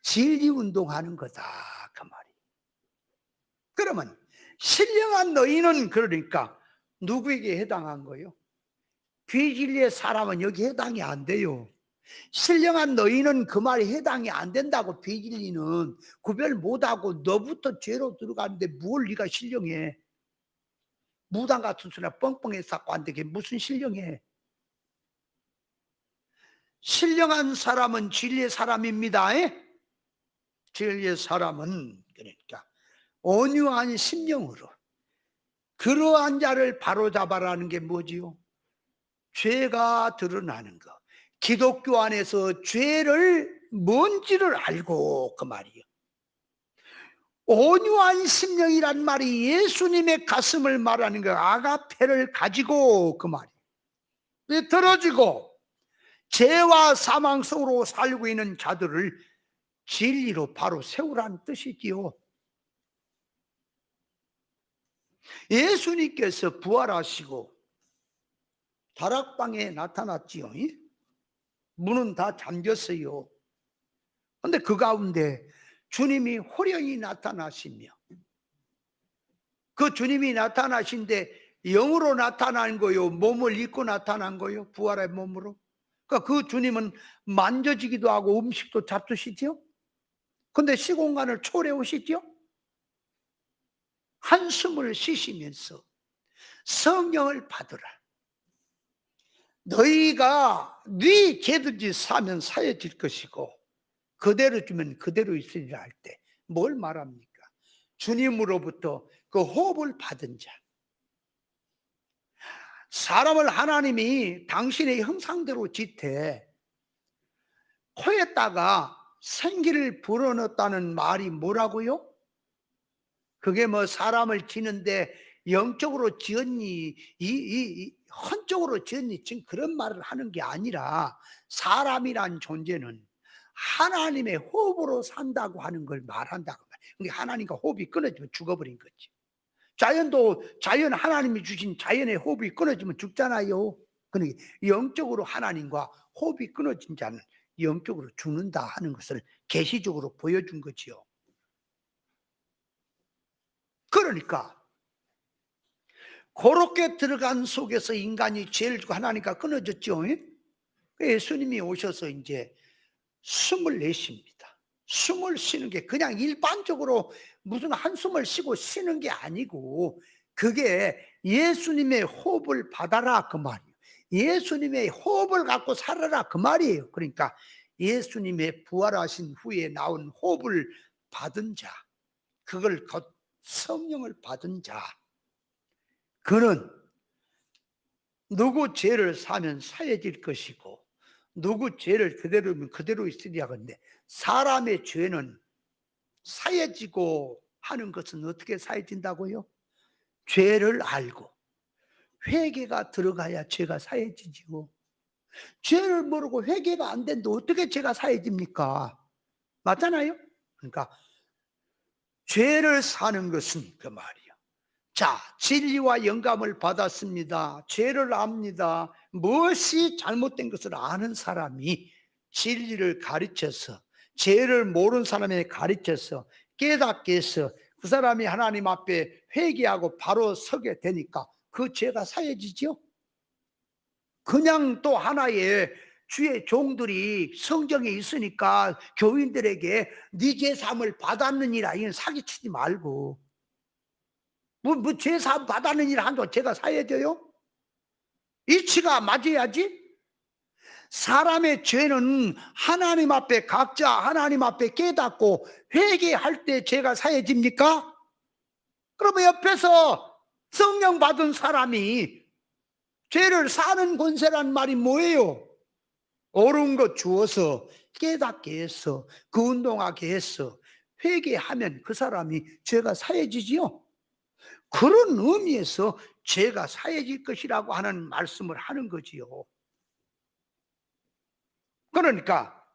A: 진리 운동하는 거다, 그 말이에요. 그러면 신령한 너희는 그러니까 누구에게 해당한 거예요? 비진리의 사람은 여기 해당이 안 돼요. 신령한 너희는 그 말이 해당이 안 된다고. 비진리는 구별 못하고 너부터 죄로 들어가는데 뭘 네가 신령해? 무당 같은 소리나 뻥뻥해 쌓고 안 되게 무슨 신령해? 신령한 사람은 진리의 사람입니다. 진리의 사람은 그러니까 온유한 심령으로 그러한 자를 바로잡아라는 게 뭐지요? 죄가 드러나는 거. 기독교 안에서 죄를 뭔지를 알고, 그 말이요. 온유한 심령이란 말이 예수님의 가슴을 말하는 거, 아가페를 가지고, 그 말이요. 들어지고 죄와 사망 속으로 살고 있는 자들을 진리로 바로 세우라는 뜻이지요. 예수님께서 부활하시고 다락방에 나타났지요. 문은 다 잠겼어요. 그런데 그 가운데 주님이 호련히 나타나시며 그 주님이 나타나신데 영으로 나타난 거요? 몸을 입고 나타난 거요? 부활의 몸으로? 그러니까 그 주님은 만져지기도 하고 음식도 잡수시죠? 근데 시공간을 초래오시죠? 한숨을 쉬시면서 성령을 받으라. 너희가 네 죄든지 사면 사여질 것이고 그대로 주면 그대로 있으리라 할 때 뭘 말합니까? 주님으로부터 그 호흡을 받은 자. 사람을 하나님이 당신의 형상대로 짓되 코에다가 생기를 불어넣었다는 말이 뭐라고요? 그게 뭐 사람을 지는데 영적으로 지었니 헌적으로 지었니 지금 그런 말을 하는 게 아니라 사람이란 존재는 하나님의 호흡으로 산다고 하는 걸 말한다고. 그러니까 하나님과 호흡이 끊어지면 죽어버린 거지. 자연도 자연 하나님이 주신 자연의 호흡이 끊어지면 죽잖아요. 그러니까 영적으로 하나님과 호흡이 끊어진 자는 영적으로 죽는다 하는 것을 계시적으로 보여준 거지요. 그러니까 그렇게 들어간 속에서 인간이 죄를 지고 하나님과 끊어졌죠. 예수님이 오셔서 이제 숨을 내쉽니다. 숨을 쉬는 게 그냥 일반적으로 무슨 한숨을 쉬고 쉬는 게 아니고 그게 예수님의 호흡을 받아라, 그 말이에요. 예수님의 호흡을 갖고 살아라, 그 말이에요. 그러니까 예수님의 부활하신 후에 나온 호흡을 받은 자, 그걸 곧 성령을 받은 자, 그는 누구 죄를 사면 사해질 것이고 누구 죄를 그대로면 그대로 있으리라 하는데, 사람의 죄는 사해지고 하는 것은 어떻게 사해진다고요? 죄를 알고 회개가 들어가야 죄가 사해지지요. 죄를 모르고 회개가 안 된데 어떻게 죄가 사해집니까? 맞잖아요. 그러니까 죄를 사는 것은 그 말이에요. 자, 진리와 영감을 받았습니다. 죄를 압니다. 무엇이 잘못된 것을 아는 사람이 진리를 가르쳐서, 죄를 모르는 사람에게 가르쳐서 깨닫게 해서 그 사람이 하나님 앞에 회개하고 바로 서게 되니까 그 죄가 사해지죠. 그냥 또 하나의 주의 종들이 성경에 있으니까 교인들에게 네 죄사함을 받았느니라 이건 사기치지 말고, 뭐 죄사함 받았느니라 한다고 죄가 사해져요? 이치가 맞아야지. 사람의 죄는 하나님 앞에 각자 하나님 앞에 깨닫고 회개할 때 죄가 사해집니까? 그러면 옆에서 성령 받은 사람이 죄를 사는 권세란 말이 뭐예요? 옳은 것 주어서 깨닫게 해서 그 운동하게 해서 회개하면 그 사람이 죄가 사해지지요. 그런 의미에서 죄가 사해질 것이라고 하는 말씀을 하는 거지요. 그러니까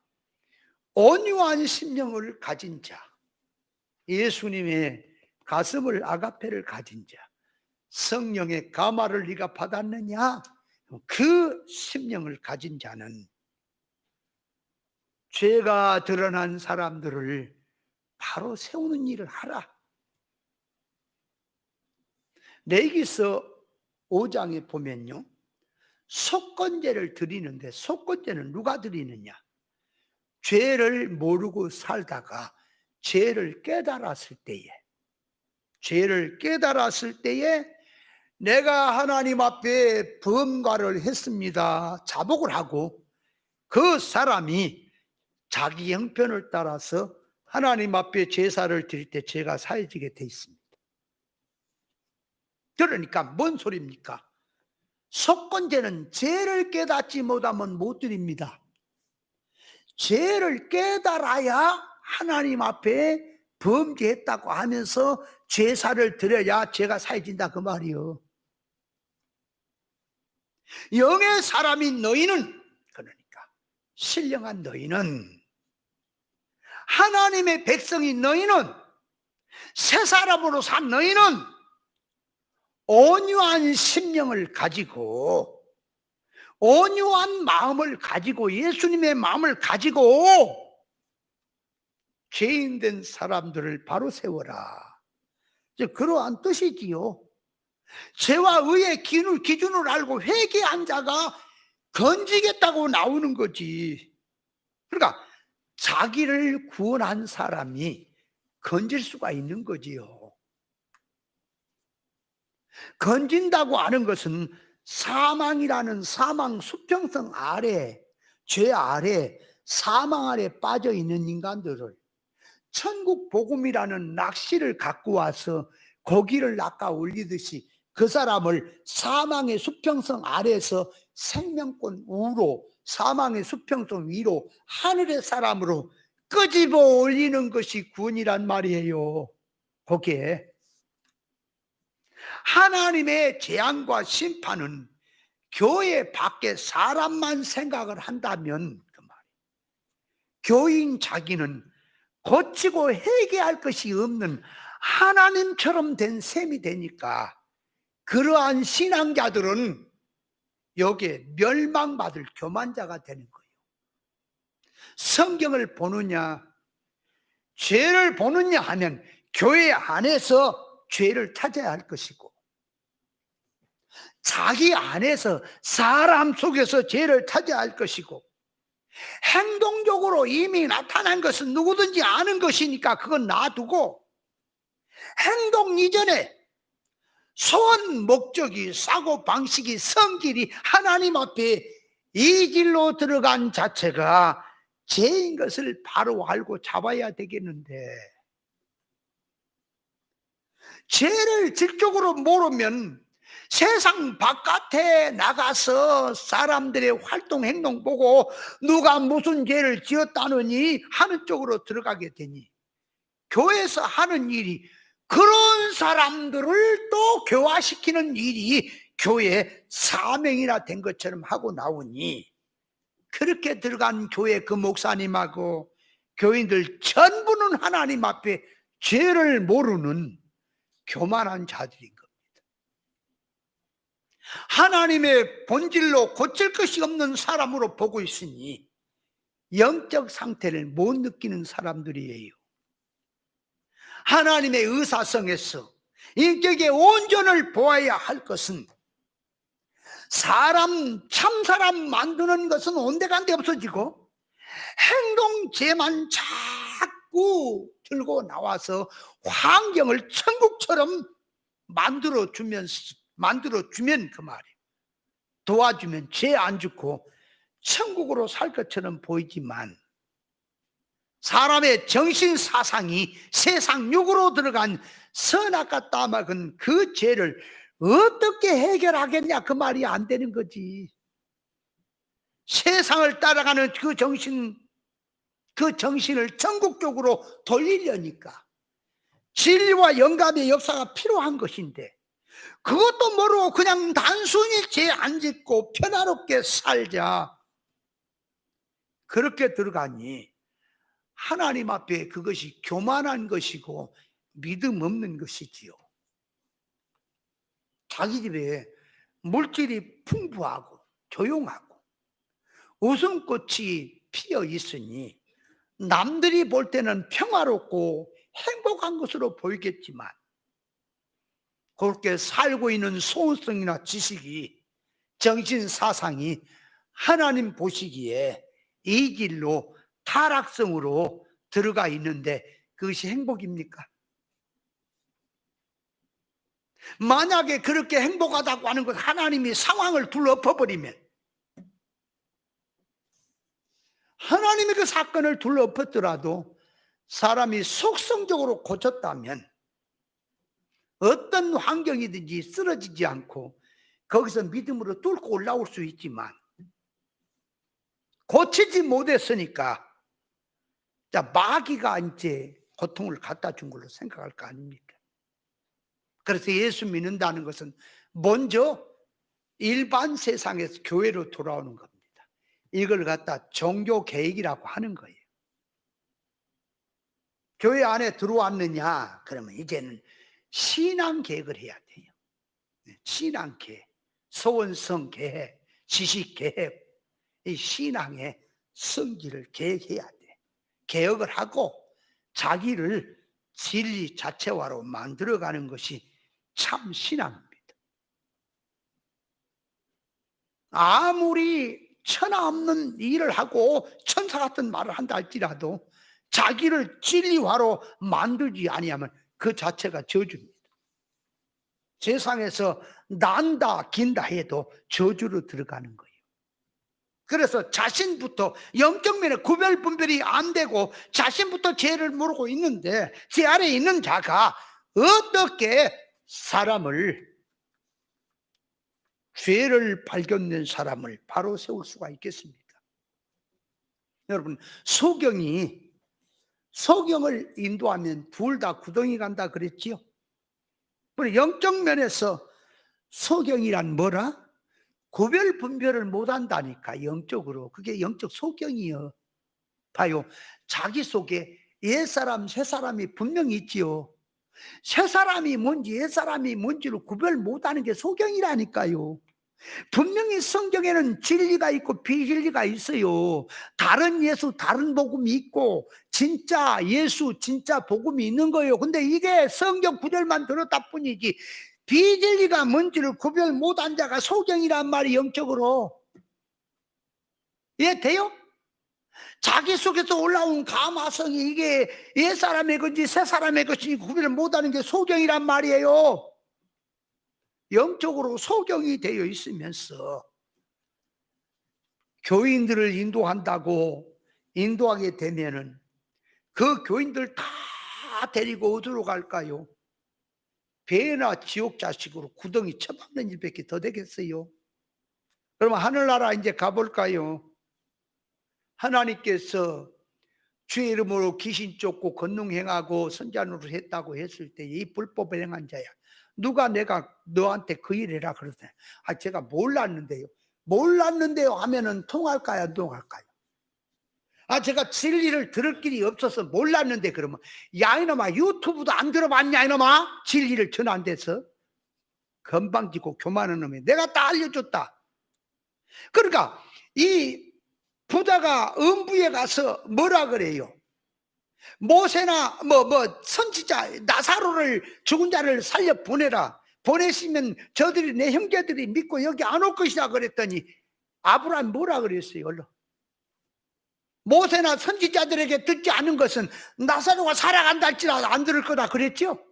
A: 온유한 심령을 가진 자, 예수님의 가슴을 아가페를 가진 자, 성령의 감화를 네가 받았느냐? 그 심령을 가진 자는 죄가 드러난 사람들을 바로 세우는 일을 하라. 레위기서 5장에 보면요, 속건제를 드리는데 속건제는 누가 드리느냐? 죄를 모르고 살다가 죄를 깨달았을 때에, 죄를 깨달았을 때에 내가 하나님 앞에 범과를 했습니다. 자복을 하고 그 사람이 자기 형편을 따라서 하나님 앞에 제사를 드릴 때 죄가 사해지게 돼 있습니다. 그러니까 뭔 소리입니까? 속건제는 죄를 깨닫지 못하면 못 드립니다. 죄를 깨달아야 하나님 앞에 범죄했다고 하면서 제사를 드려야 죄가 사해진다 그 말이요. 영의 사람인 너희는, 그러니까 신령한 너희는, 하나님의 백성인 너희는, 새 사람으로 산 너희는 온유한 심령을 가지고, 온유한 마음을 가지고, 예수님의 마음을 가지고 죄인된 사람들을 바로 세워라. 그러한 뜻이지요. 죄와 의의 기준을 알고 회개한 자가 건지겠다고 나오는 거지. 그러니까 자기를 구원한 사람이 건질 수가 있는 거지요. 건진다고 하는 것은 사망이라는 사망 수평성 아래, 죄 아래, 사망 아래 빠져 있는 인간들을 천국 복음이라는 낚시를 갖고 와서 고기를 낚아 올리듯이 그 사람을 사망의 수평성 아래에서 생명권 우로, 사망의 수평성 위로, 하늘의 사람으로 끄집어 올리는 것이 구원이란 말이에요. 거기에 하나님의 재앙과 심판은 교회 밖에 사람만 생각을 한다면 그 말이에요. 교인 자기는 고치고 회개할 것이 없는 하나님처럼 된 셈이 되니까 그러한 신앙자들은 여기에 멸망받을 교만자가 되는 거예요. 성경을 보느냐 죄를 보느냐 하면 교회 안에서 죄를 찾아야 할 것이고, 자기 안에서 사람 속에서 죄를 찾아야 할 것이고, 행동적으로 이미 나타난 것은 누구든지 아는 것이니까 그건 놔두고 행동 이전에 소원 목적이 사고 방식이 성질이 하나님 앞에 이 길로 들어간 자체가 죄인 것을 바로 알고 잡아야 되겠는데, 죄를 질적으로 모르면 세상 바깥에 나가서 사람들의 활동 행동 보고 누가 무슨 죄를 지었다느니 하는 쪽으로 들어가게 되니, 교회에서 하는 일이 그런 사람들을 또 교화시키는 일이 교회 사명이나 된 것처럼 하고 나오니, 그렇게 들어간 교회 그 목사님하고 교인들 전부는 하나님 앞에 죄를 모르는 교만한 자들인 겁니다. 하나님의 본질로 고칠 것이 없는 사람으로 보고 있으니 영적 상태를 못 느끼는 사람들이에요. 하나님의 의사성에서 인격의 온전을 보아야 할 것은, 참 사람 만드는 것은 온데간데 없어지고 행동죄만 자꾸 들고 나와서 환경을 천국처럼 만들어주면 그 말이에요. 도와주면 죄 안 짓고 천국으로 살 것처럼 보이지만, 사람의 정신 사상이 세상 육으로 들어간 선악과 따먹은 그 죄를 어떻게 해결하겠냐, 그 말이 안 되는 거지. 세상을 따라가는 그 정신을 천국 쪽으로 돌리려니까 진리와 영감의 역사가 필요한 것인데, 그것도 모르고 그냥 단순히 죄 안 짓고 편안하게 살자, 그렇게 들어가니 하나님 앞에 그것이 교만한 것이고 믿음 없는 것이지요. 자기 집에 물질이 풍부하고 조용하고 웃음꽃이 피어 있으니 남들이 볼 때는 평화롭고 행복한 것으로 보이겠지만, 그렇게 살고 있는 소원성이나 지식이, 정신 사상이 하나님 보시기에 이 길로 타락성으로 들어가 있는데 그것이 행복입니까? 만약에 그렇게 행복하다고 하는 것, 하나님이 상황을 둘러엎어버리면, 하나님이 그 사건을 둘러엎었더라도 사람이 속성적으로 고쳤다면 어떤 환경이든지 쓰러지지 않고 거기서 믿음으로 뚫고 올라올 수 있지만, 고치지 못했으니까 마귀가 이제 고통을 갖다 준 걸로 생각할 거 아닙니까? 그래서 예수 믿는다는 것은 먼저 일반 세상에서 교회로 돌아오는 겁니다. 이걸 갖다 종교 계획이라고 하는 거예요. 교회 안에 들어왔느냐, 그러면 이제는 신앙 계획을 해야 돼요. 신앙 계획, 소원성 계획, 지식 계획, 이 신앙의 성질을 계획해야 돼. 개혁을 하고 자기를 진리 자체화로 만들어가는 것이 참 신앙입니다. 아무리 천하 없는 일을 하고 천사 같은 말을 한다 할지라도 자기를 진리화로 만들지 아니하면 그 자체가 저주입니다. 세상에서 난다 긴다 해도 저주로 들어가는 거예요. 그래서 자신부터 영적 면에 구별 분별이 안 되고 자신부터 죄를 모르고 있는데, 제 아래에 있는 자가 어떻게 사람을, 죄를 발견된 사람을 바로 세울 수가 있겠습니까? 여러분, 소경을 인도하면 둘 다 구덩이 간다 그랬지요. 영적 면에서 소경이란 뭐라? 구별 분별을 못한다니까. 영적으로 그게 영적 소경이요. 봐요, 자기 속에 옛사람 새사람이 분명히 있지요. 새사람이 뭔지 옛사람이 뭔지를 구별 못하는 게 소경이라니까요. 분명히 성경에는 진리가 있고 비진리가 있어요. 다른 예수, 다른 복음이 있고 진짜 예수, 진짜 복음이 있는 거예요. 근데 이게 성경 구절만 들었다 뿐이지 비진리가 뭔지를 구별 못한 자가 소경이란 말이 영적으로. 이해돼요? 자기 속에서 올라온 감화성이 이게 옛사람의 건지 새사람의 것인지 구별을 못하는 게 소경이란 말이에요. 영적으로 소경이 되어 있으면서 교인들을 인도하게 되면은 그 교인들 다 데리고 어디로 갈까요? 배나 지옥 자식으로 구덩이 처박는 일밖에 더 되겠어요? 그러면 하늘나라 이제 가볼까요? 하나님께서 주의 이름으로 귀신 쫓고 권능 행하고 선지자노릇 했다고 했을 때 이 불법을 행한 자야, 누가 내가 너한테 그 일해라 그러더니 제가 몰랐는데요. 몰랐는데요 하면은 통할까요 안 통할까요? 제가 진리를 들을 길이 없어서 몰랐는데 그러면 야 이놈아 유튜브도 안 들어봤냐 이놈아, 진리를 전화 안 돼서 건방지고 교만한 놈이 내가 다 알려줬다. 그러니까 이 부자가 음부에 가서 뭐라 그래요? 모세나 선지자 나사로를 죽은 자를 살려 보내라, 보내시면 저들이 내 형제들이 믿고 여기 안 올 것이다 그랬더니 아브라함 뭐라 그랬어요? 얼른 모세나 선지자들에게 듣지 않은 것은 나사로가 살아간다 할지라도 안 들을 거다 그랬죠.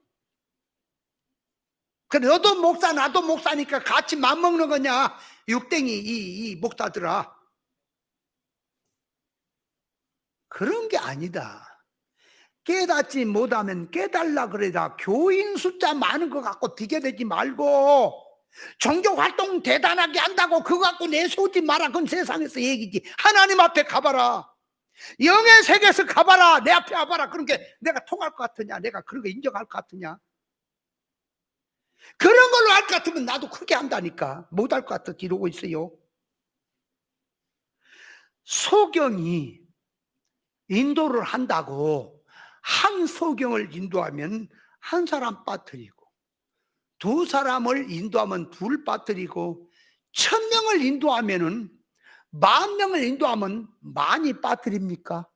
A: 그래 너도 목사 나도 목사니까 같이 맘먹는 거냐 육땡이 이 목사들아. 그런 게 아니다. 깨닫지 못하면 깨달라 그래라. 교인 숫자 많은 거 갖고 비교되지 말고 종교활동 대단하게 한다고 그거 갖고 내세우지 마라. 그건 세상에서 얘기지. 하나님 앞에 가봐라. 영의 세계에서 가봐라. 내 앞에 와봐라. 그런 게 내가 통할 것 같으냐? 내가 그런 거 인정할 것 같으냐? 그런 걸로 할 것 같으면 나도 크게 한다니까. 못할 것 같아 이러고 있어요. 소경이 인도를 한다고 한 소경을 인도하면 한 사람 빠뜨리고 두 사람을 인도하면 둘 빠뜨리고 1000명을 인도하면은 10,000명을 인도하면 많이 빠뜨립니까?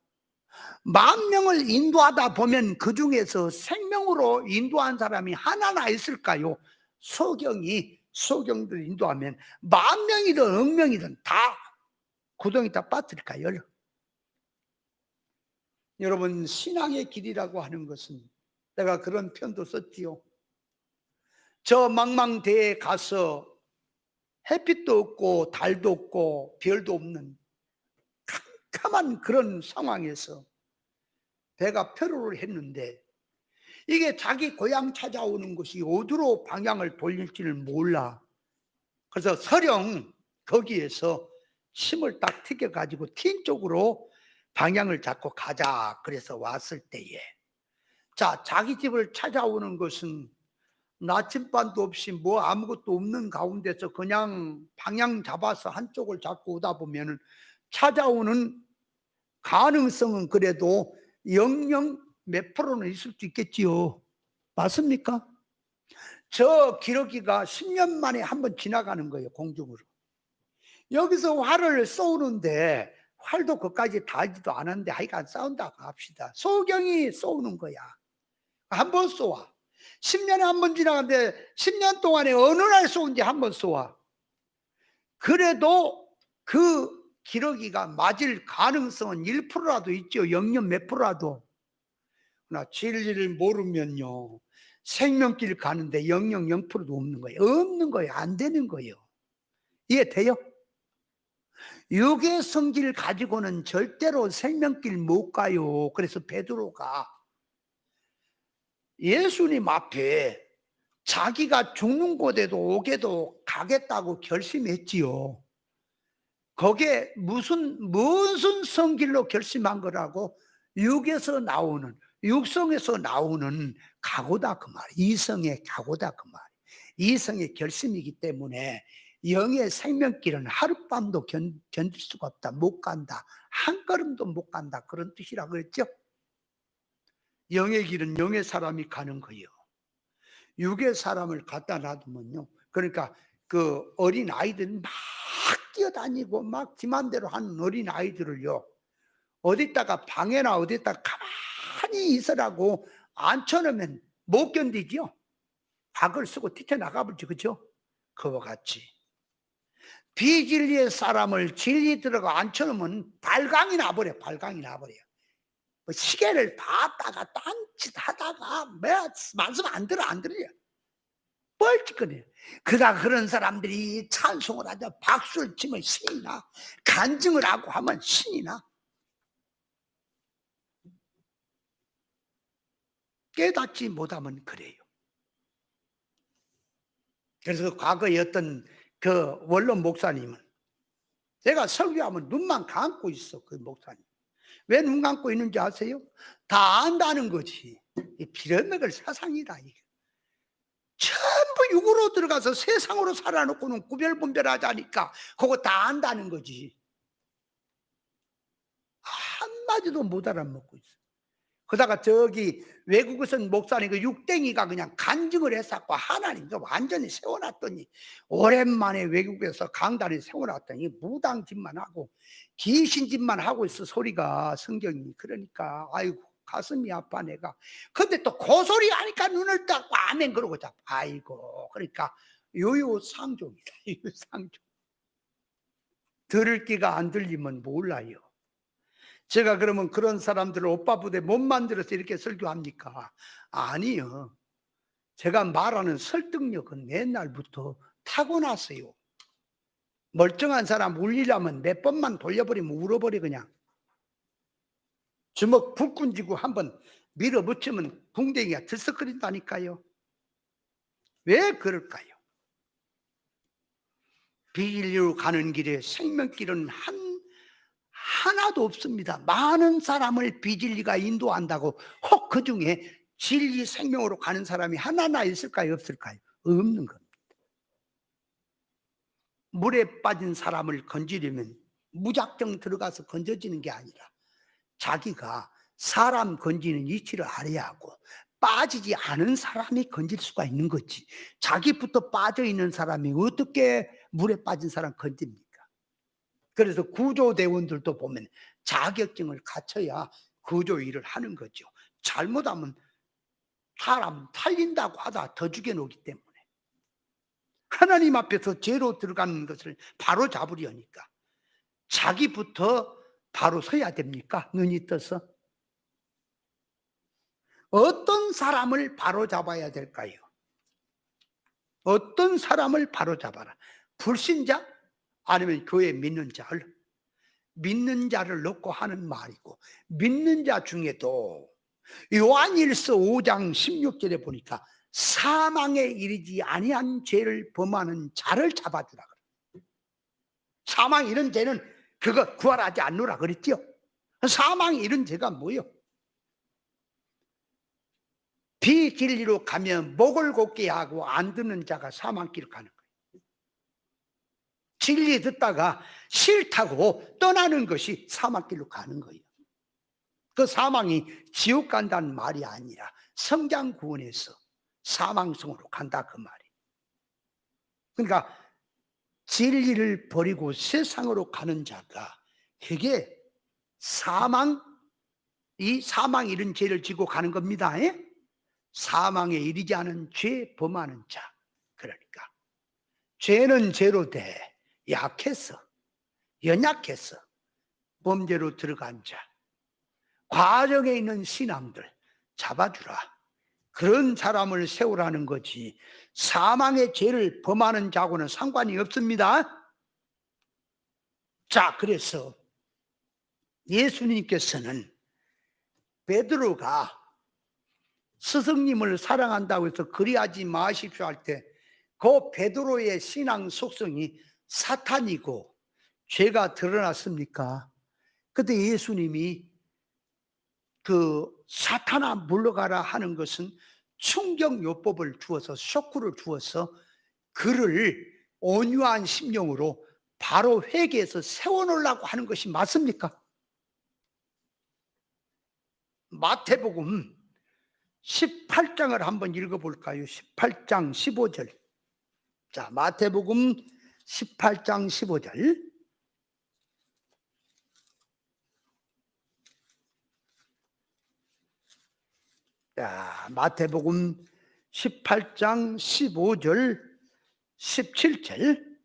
A: 10,000명을 인도하다 보면 그 중에서 생명으로 인도한 사람이 하나나 있을까요? 소경들 인도하면 10,000명이든 10,000명이든 다 구덩이 다 빠뜨릴까요? 여러분 신앙의 길이라고 하는 것은 내가 그런 편도 썼지요. 저 망망대해에 가서 햇빛도 없고 달도 없고 별도 없는 캄캄한 그런 상황에서 배가 표류를 했는데 이게 자기 고향 찾아오는 것이 어디로 방향을 돌릴지를 몰라. 그래서 서령 거기에서 심을 딱 튀겨 가지고 틴 쪽으로 방향을 잡고 가자 그래서 왔을 때에 자기 집을 찾아오는 것은 나침반도 없이 뭐 아무것도 없는 가운데서 그냥 방향 잡아서 한쪽을 잡고 오다 보면은 찾아오는 가능성은 그래도 0.0 몇 프로는 있을 수 있겠지요. 맞습니까? 저 기러기가 10년 만에 한번 지나가는 거예요, 공중으로. 여기서 활을 쏘는데 활도 그까지 닿지도 않았는데 하여간 싸운다고 합시다. 소경이 쏘는 거야. 한 번 쏘아. 10년에 한 번 지나가는데 10년 동안에 어느 날 쏘는지 한 번 쏘아. 그래도 그 기러기가 맞을 가능성은 1%라도 있죠. 0.0 몇 프로라도. 그러나 진리를 모르면요 생명길 가는데 0.0 0%도 없는 거예요. 없는 거예요. 안 되는 거예요. 이해돼요? 육의 성질 가지고는 절대로 생명길 못 가요. 그래서 베드로가 예수님 앞에 자기가 죽는 곳에도 오게도 가겠다고 결심했지요. 거기에 무슨 성질로 결심한 거라고? 육성에서 나오는 각오다 그 말. 이성의 각오다 그 말. 이성의 결심이기 때문에 영의 생명길은 하룻밤도 견딜 수가 없다. 못 간다. 한 걸음도 못 간다. 그런 뜻이라고 그랬죠. 영의 길은 영의 사람이 가는 거예요. 육의 사람을 갖다 놔두면요. 그러니까 그 어린 아이들 막 뛰어다니고 막 지맘대로 하는 어린 아이들을요. 어디다가 방에나 어디다가 가만히 있으라고 앉혀놓으면 못 견디죠. 악을 쓰고 뛰쳐나가버리죠. 그죠? 그와 같이 비진리의 사람을 진리 들어가 앉혀놓으면 발광이 나버려. 발광이 나버려요. 뭐 시계를 봤다가 딴짓 하다가 말씀 안 들어요. 뻘짓거려요. 그런 사람들이 찬송을 하자 박수를 치면 신이 나. 간증을 하고 하면 신이 나. 깨닫지 못하면 그래요. 그래서 과거에 어떤 그 원로 목사님은 제가 설교하면 눈만 감고 있어. 그 목사님. 왜 눈 감고 있는지 아세요? 다 안다는 거지. 이 빌어먹을 사상이다. 이게. 전부 육으로 들어가서 세상으로 살아놓고는 구별분별하자니까 그거 다 안다는 거지. 한마디도 못 알아먹고 있어. 그러다가 저기 외국에선 목사님 그 육댕이가 그냥 간증을 했었고 하나님도 완전히 세워놨더니 오랜만에 외국에서 강단에 세워놨더니 무당짓만 하고 귀신짓만 하고 있어. 소리가 성경이. 그러니까 아이고 가슴이 아파 내가. 근데 또 고소리 하니까 눈을 딱 아멘 그러고 잡. 아이고 그러니까 요요상종이다. 요요상종. 들을 끼가 안 들리면 몰라요. 제가 그러면 그런 사람들을 오빠 부대 못 만들어서 이렇게 설교합니까? 아니요. 제가 말하는 설득력은 옛날부터 타고났어요. 멀쩡한 사람 울리려면 몇 번만 돌려버리면 울어버려 그냥. 주먹 불끈 쥐고 한번 밀어붙이면 궁뎅이가 들썩거린다니까요. 왜 그럴까요? 비인리로 가는 길에 생명길은 하나도 없습니다. 많은 사람을 비진리가 인도한다고 혹 그중에 진리 생명으로 가는 사람이 하나나 있을까요? 없을까요? 없는 겁니다. 물에 빠진 사람을 건지려면 무작정 들어가서 건져지는 게 아니라 자기가 사람 건지는 이치를 알아야 하고 빠지지 않은 사람이 건질 수가 있는 거지. 자기부터 빠져있는 사람이 어떻게 물에 빠진 사람 건집니까? 그래서 구조대원들도 보면 자격증을 갖춰야 구조 일을 하는 거죠. 잘못하면 사람 살린다고 하다 더 죽여놓기 때문에 하나님 앞에서 죄로 들어가는 것을 바로 잡으려니까 자기부터 바로 서야 됩니까? 눈이 떠서. 어떤 사람을 바로 잡아야 될까요? 어떤 사람을 바로 잡아라. 불신자? 아니면 교회 믿는 자를? 믿는 자를 놓고 하는 말이고, 믿는 자 중에도 요한일서 5장 16절에 보니까 사망에 이르지 아니한 죄를 범하는 자를 잡아주라 그래. 사망 이런 죄는 그거 구할하지 않노라 그랬죠. 사망 이런 죄가 뭐요? 비진리로 가면 목을 곧게 하고 안 듣는 자가 사망길을 가는 거예요. 진리 듣다가 싫다고 떠나는 것이 사망길로 가는 거예요. 그 사망이 지옥 간다는 말이 아니라 성장 구원에서 사망성으로 간다 그 말이에요. 그러니까 진리를 버리고 세상으로 가는 자가 그게 사망 이런 죄를 지고 가는 겁니다. 사망에 이르지 않은 죄 범하는 자. 그러니까 죄는 죄로 돼 약해서 연약해서 범죄로 들어간 자, 과정에 있는 신앙들 잡아주라. 그런 사람을 세우라는 거지 사망의 죄를 범하는 자하고는 상관이 없습니다. 자, 그래서 예수님께서는 베드로가 스승님을 사랑한다고 해서 그리하지 마십시오 할 때 그 베드로의 신앙 속성이 사탄이고 죄가 드러났습니까? 그때 예수님이 그 사탄아 물러가라 하는 것은 충격요법을 주어서 쇼크를 주어서 그를 온유한 심령으로 바로 회개해서 세워놓으려고 하는 것이 맞습니까? 마태복음 18장을 한번 읽어볼까요? 18장 15절. 자, 마태복음 18장 15절. 자, 마태복음 18장 15절 17절.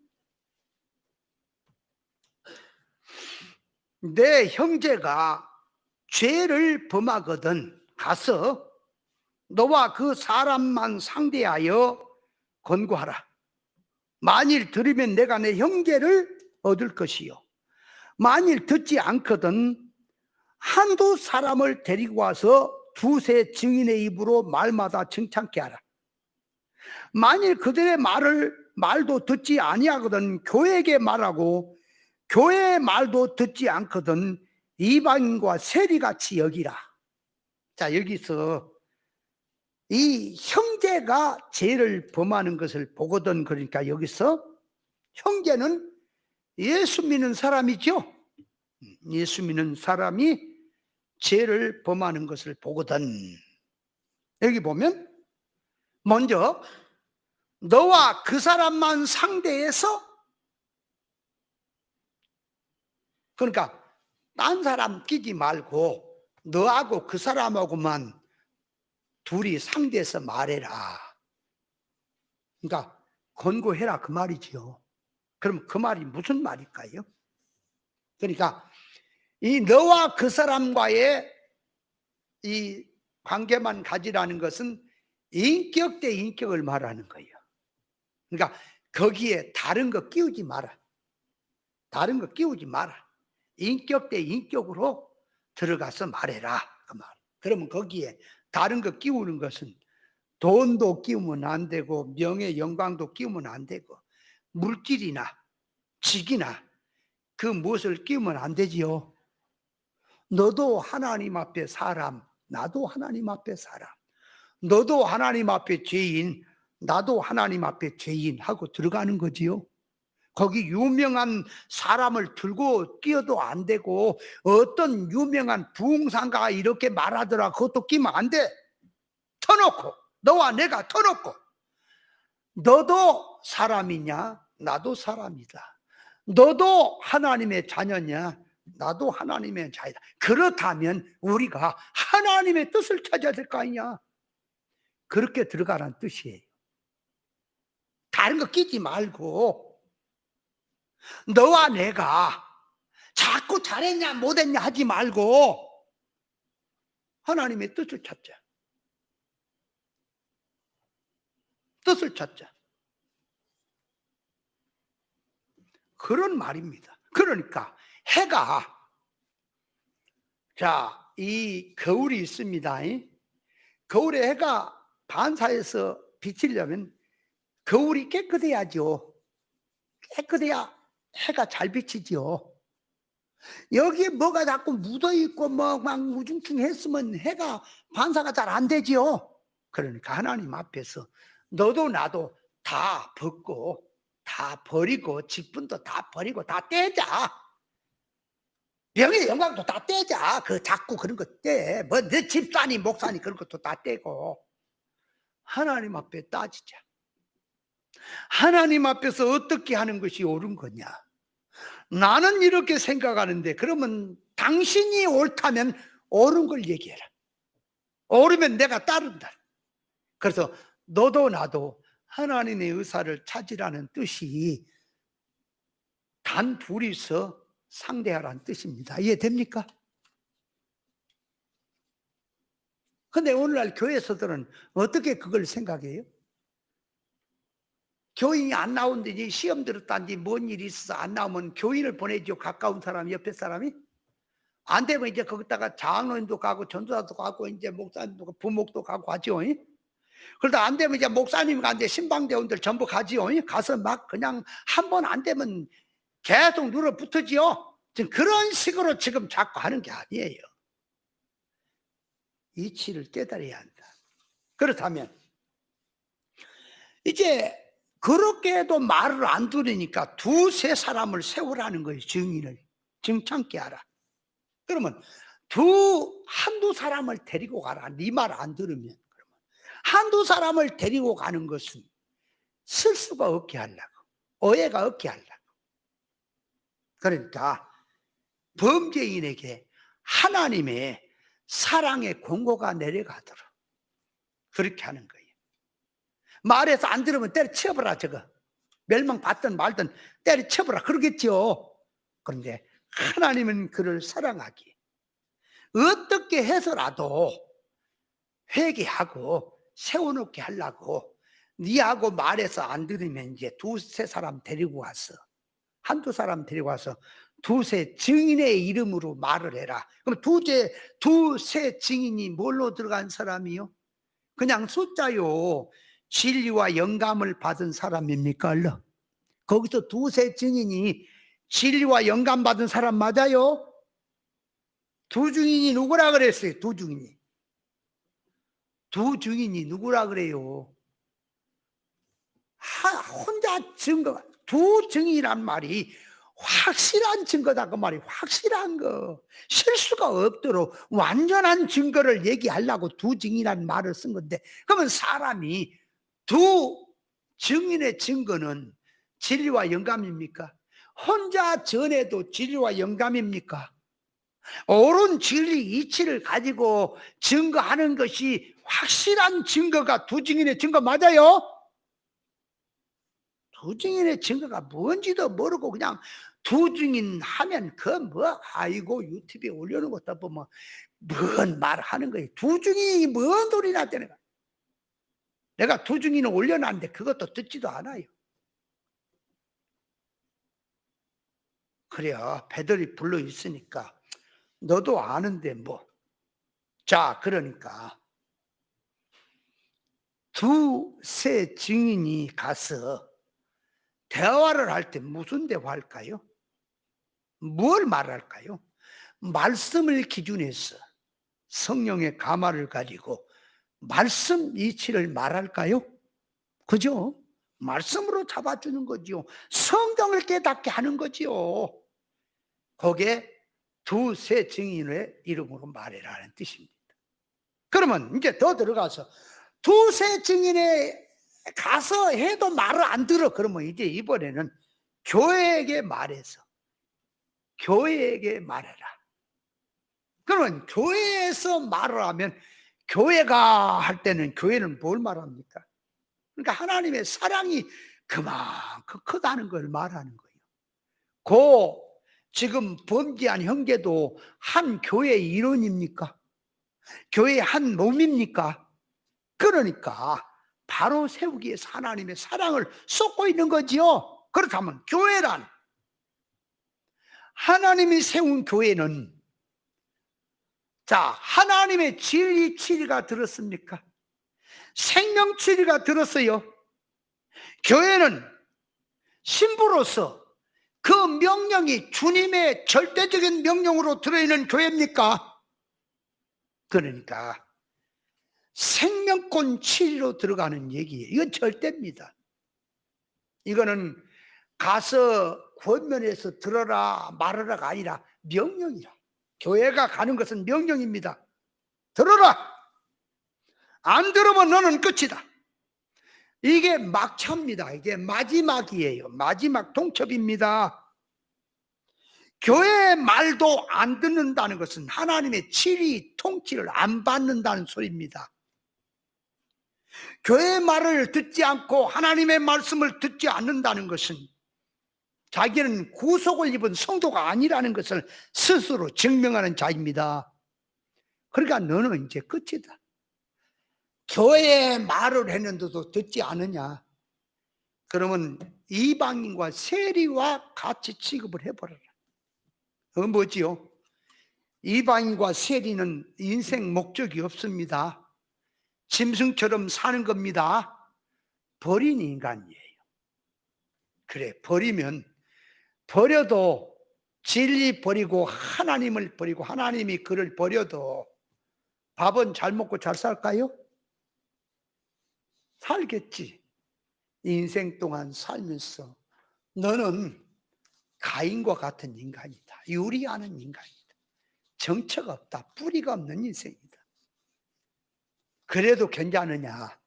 A: 내 형제가 죄를 범하거든 가서 너와 그 사람만 상대하여 권고하라. 만일 들으면 내가 내 형제를 얻을 것이요 만일 듣지 않거든 한두 사람을 데리고 와서 두세 증인의 입으로 말마다 정창케 하라. 만일 그들의 말도 듣지 아니하거든 교회에게 말하고 교회의 말도 듣지 않거든 이방인과 세리같이 여기라. 자, 여기서 이 형제가 죄를 범하는 것을 보거든. 그러니까 여기서 형제는 예수 믿는 사람이죠. 예수 믿는 사람이 죄를 범하는 것을 보거든. 여기 보면 먼저 너와 그 사람만 상대해서, 그러니까 딴 사람 끼지 말고 너하고 그 사람하고만 둘이 상대해서 말해라. 그러니까 권고해라 그 말이지요. 그럼 그 말이 무슨 말일까요? 그러니까 이 너와 그 사람과의 이 관계만 가지라는 것은 인격 대 인격을 말하는 거예요. 그러니까 거기에 다른 거 끼우지 마라. 다른 거 끼우지 마라. 인격 대 인격으로 들어가서 말해라 그 말. 그러면 거기에 다른 거 끼우는 것은 돈도 끼우면 안 되고 명예 영광도 끼우면 안 되고 물질이나 직이나 그 무엇을 끼우면 안 되지요. 너도 하나님 앞에 사람, 나도 하나님 앞에 사람. 너도 하나님 앞에 죄인, 나도 하나님 앞에 죄인 하고 들어가는 거지요. 거기 유명한 사람을 들고 끼어도 안 되고 어떤 유명한 부흥상가가 이렇게 말하더라 그것도 끼면 안 돼. 터놓고 너와 내가 터놓고 너도 사람이냐 나도 사람이다. 너도 하나님의 자녀냐 나도 하나님의 자녀다. 그렇다면 우리가 하나님의 뜻을 찾아야 될 거 아니냐. 그렇게 들어가라는 뜻이에요. 다른 거 끼지 말고 너와 내가 자꾸 잘했냐 못했냐 하지 말고 하나님의 뜻을 찾자. 뜻을 찾자. 그런 말입니다. 그러니까 해가, 자, 이 거울이 있습니다. 거울에 해가 반사해서 비치려면 거울이 깨끗해야죠. 깨끗해야 해가 잘 비치지요. 여기에 뭐가 자꾸 묻어있고 막 우중충했으면 해가 반사가 잘 안 되지요. 그러니까 하나님 앞에서 너도 나도 다 벗고 다 버리고 직분도 다 버리고 다 떼자. 명예 영광도 다 떼자. 그 자꾸 그런 거 떼. 뭐 너 집사니 목사니 그런 것도 다 떼고 하나님 앞에 따지자. 하나님 앞에서 어떻게 하는 것이 옳은 거냐. 나는 이렇게 생각하는데 그러면 당신이 옳다면 옳은 걸 얘기해라. 옳으면 내가 따른다. 그래서 너도 나도 하나님의 의사를 찾으라는 뜻이 단 둘이서 상대하라는 뜻입니다. 이해됩니까? 근데 오늘날 교회에서들은 어떻게 그걸 생각해요? 교인이 안 나온다니 시험 들었다는지 뭔 일이 있어서 안 나오면 교인을 보내죠. 가까운 사람, 옆에 사람이. 안 되면 이제 거기다가 장로님도 가고 전도사도 가고 이제 목사님도 가고 부목도 가고 하죠. 그러다 안 되면 이제 목사님이 가는데 신방대원들 전부 가지요. 가서 막 그냥 한 번 안 되면 계속 눌어붙어지요. 지금 그런 식으로 지금 자꾸 하는 게 아니에요. 이치를 깨달아야 한다. 그렇다면 이제 그렇게 해도 말을 안 들으니까 두세 사람을 세우라는 거예요. 증인을 증창케 하라. 그러면 한두 사람을 데리고 가라. 네 말 안 들으면. 그러면 한두 사람을 데리고 가는 것은 실수가 없게 하려고, 오해가 없게 하려고. 그러니까 범죄인에게 하나님의 사랑의 권고가 내려가도록 그렇게 하는 거예요. 말해서 안 들으면 때려치워버라. 저거 멸망받든 말든 때려치워버라 그러겠죠. 그런데 하나님은 그를 사랑하기 어떻게 해서라도 회개하고 세워놓게 하려고 니하고 말해서 안 들으면 이제 두세 사람 데리고 와서 한두 사람 데리고 와서 두세 증인의 이름으로 말을 해라. 그럼 두세 증인이 뭘로 들어간 사람이요? 그냥 숫자요. 진리와 영감을 받은 사람입니까? 얼른. 거기서 두세 증인이 진리와 영감 받은 사람 맞아요? 두 증인이 누구라 그랬어요? 두 증인이. 두 증인이 누구라 그래요? 혼자 증거, 두 증인이란 말이 확실한 증거다 그 말이. 확실한 거, 실수가 없도록 완전한 증거를 얘기하려고 두 증인이라는 말을 쓴 건데, 그러면 사람이 두 증인의 증거는 진리와 영감입니까? 혼자 전해도 진리와 영감입니까? 옳은 진리 이치를 가지고 증거하는 것이 확실한 증거가 두 증인의 증거 맞아요? 두 증인의 증거가 뭔지도 모르고 그냥 두 증인 하면 그 뭐 아이고 유튜브에 올려놓은 것도 보면 뭔 말하는 거예요. 두 증인이 뭔 소리 났다는 거야. 내가 두 증인을 올려놨는데 그것도 듣지도 않아요. 그래요. 배들이 불러 있으니까 너도 아는데 뭐. 자, 그러니까 두세 증인이 가서 대화를 할 때 무슨 대화할까요? 뭘 말할까요? 말씀을 기준해서 성령의 가마를 가지고 말씀 이치를 말할까요? 그죠? 말씀으로 잡아주는 거지요. 성경을 깨닫게 하는 거지요. 거기에 두세 증인의 이름으로 말해라는 뜻입니다. 그러면 이제 더 들어가서 두세 증인에 가서 해도 말을 안 들어. 그러면 이제 이번에는 교회에게 말해서 교회에게 말해라. 그러면 교회에서 말을 하면 교회가 할 때는 교회는 뭘 말합니까? 그러니까 하나님의 사랑이 그만큼 크다는 걸 말하는 거예요. 그 지금 범죄한 형제도 한 교회의 일원입니까? 교회의 한 몸입니까? 그러니까 바로 세우기 위해서 하나님의 사랑을 쏟고 있는 거지요. 그렇다면 교회란, 하나님이 세운 교회는, 자, 하나님의 진리 치리가 들었습니까? 생명 치리가 들었어요. 교회는 신부로서 그 명령이 주님의 절대적인 명령으로 들어있는 교회입니까? 그러니까 생명권 치리로 들어가는 얘기예요. 이건 절대입니다. 이거는 가서 권면해서 들어라 말하라가 아니라 명령이라. 교회가 가는 것은 명령입니다. 들어라. 안 들으면 너는 끝이다. 이게 막차입니다. 이게 마지막이에요. 마지막 통첩입니다. 교회의 말도 안 듣는다는 것은 하나님의 치리 통치를 안 받는다는 소리입니다. 교회의 말을 듣지 않고 하나님의 말씀을 듣지 않는다는 것은 자기는 구속을 입은 성도가 아니라는 것을 스스로 증명하는 자입니다. 그러니까 너는 이제 끝이다. 교회의 말을 했는데도 듣지 않느냐? 그러면 이방인과 세리와 같이 취급을 해버려라. 뭐지요? 이방인과 세리는 인생 목적이 없습니다. 짐승처럼 사는 겁니다. 버린 인간이에요. 그래, 버리면 버려도 진리 버리고 하나님을 버리고 하나님이 그를 버려도 밥은 잘 먹고 잘 살까요? 살겠지. 인생 동안 살면서 너는 가인과 같은 인간이다. 유리하는 인간이다. 정처가 없다. 뿌리가 없는 인생이다. 그래도 괜찮으냐?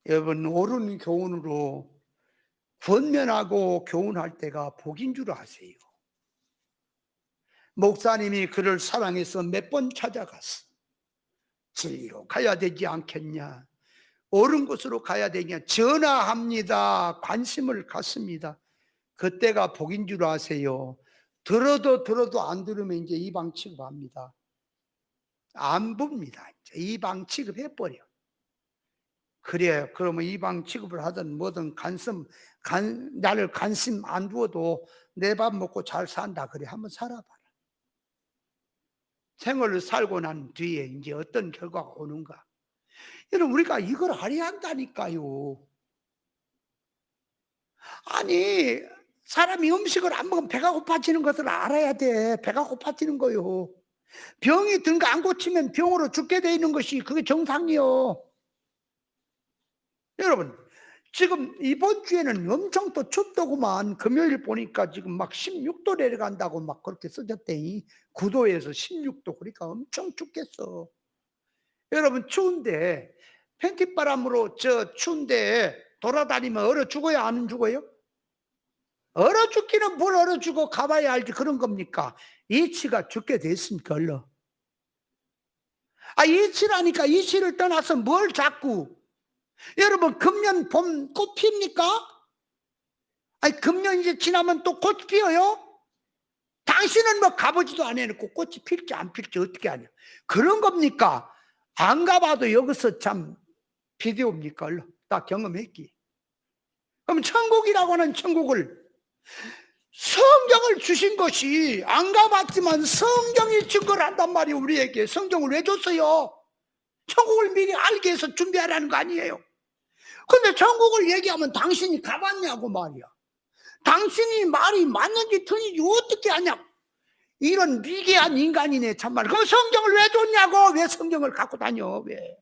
A: 여러분, 옳은 교훈으로 권면하고 교훈할 때가 복인 줄 아세요. 목사님이 그를 사랑해서 몇 번 찾아갔어. 진리로 가야 되지 않겠냐? 옳은 곳으로 가야 되냐? 전화합니다. 관심을 갖습니다. 그때가 복인 줄 아세요. 들어도 안 들으면 이제 이방 취급합니다. 안 봅니다. 이방 취급해버려. 그래, 그러면 이방 취급을 하든 뭐든 나를 관심 안 두어도 내 밥 먹고 잘 산다. 그래, 한번 살아봐라. 생활을 살고 난 뒤에 이제 어떤 결과가 오는가? 여러분, 우리가 이걸 알아야 한다니까요. 아니, 사람이 음식을 안 먹으면 배가 고파지는 것을 알아야 돼. 배가 고파지는 거요. 병이 든 거 안 고치면 병으로 죽게 돼 있는 것이 그게 정상이요. 여러분, 지금 이번 주에는 엄청 또 춥더구만. 금요일 보니까 지금 막 16도 내려간다고 막 그렇게 써졌대. 9도에서 16도. 그러니까 엄청 춥겠어. 여러분, 추운데 팬티바람으로 저 추운데 돌아다니면 얼어 죽어요, 안 죽어요? 얼어 죽기는 뭘 얼어 죽어, 가봐야 알지. 그런 겁니까? 이치가 죽게 됐습니까, 얼른? 아, 이치라니까. 이치를 떠나서 뭘 자꾸. 여러분, 금년 봄 꽃 핍니까? 아니, 금년 이제 지나면 또 꽃 피어요? 당신은 뭐 가보지도 안 해놓고 꽃이 필지 안 필지 어떻게 아냐? 그런 겁니까? 안 가봐도 여기서 참 비디오입니까? 얼른 다 경험했기. 그럼 천국이라고 하는 천국을, 성경을 주신 것이, 안 가봤지만 성경이 증거를 한단 말이에요. 우리에게 성경을 왜 줬어요? 천국을 미리 알게 해서 준비하라는 거 아니에요? 근데 천국을 얘기하면 당신이 가봤냐고 말이야. 당신이 말이 맞는지 틀린지 어떻게 아냐? 이런 미개한 인간이네, 참말. 그럼 성경을 왜 줬냐고? 왜 성경을 갖고 다녀? 왜?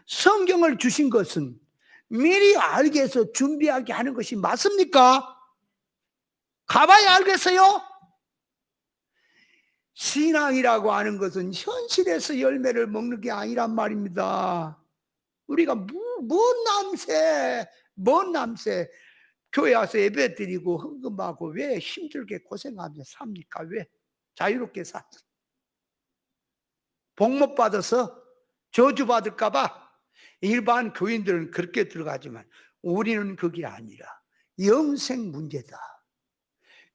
A: 성경을 주신 것은 미리 알게 해서 준비하게 하는 것이 맞습니까? 가봐야 알겠어요? 신앙이라고 하는 것은 현실에서 열매를 먹는 게 아니란 말입니다. 우리가 먼 남새 교회 와서 예배 드리고 헌금하고 왜 힘들게 고생하며 삽니까? 왜? 자유롭게 살아. 복 못 받아서 저주받을까 봐 일반 교인들은 그렇게 들어가지만 우리는 그게 아니라 영생 문제다.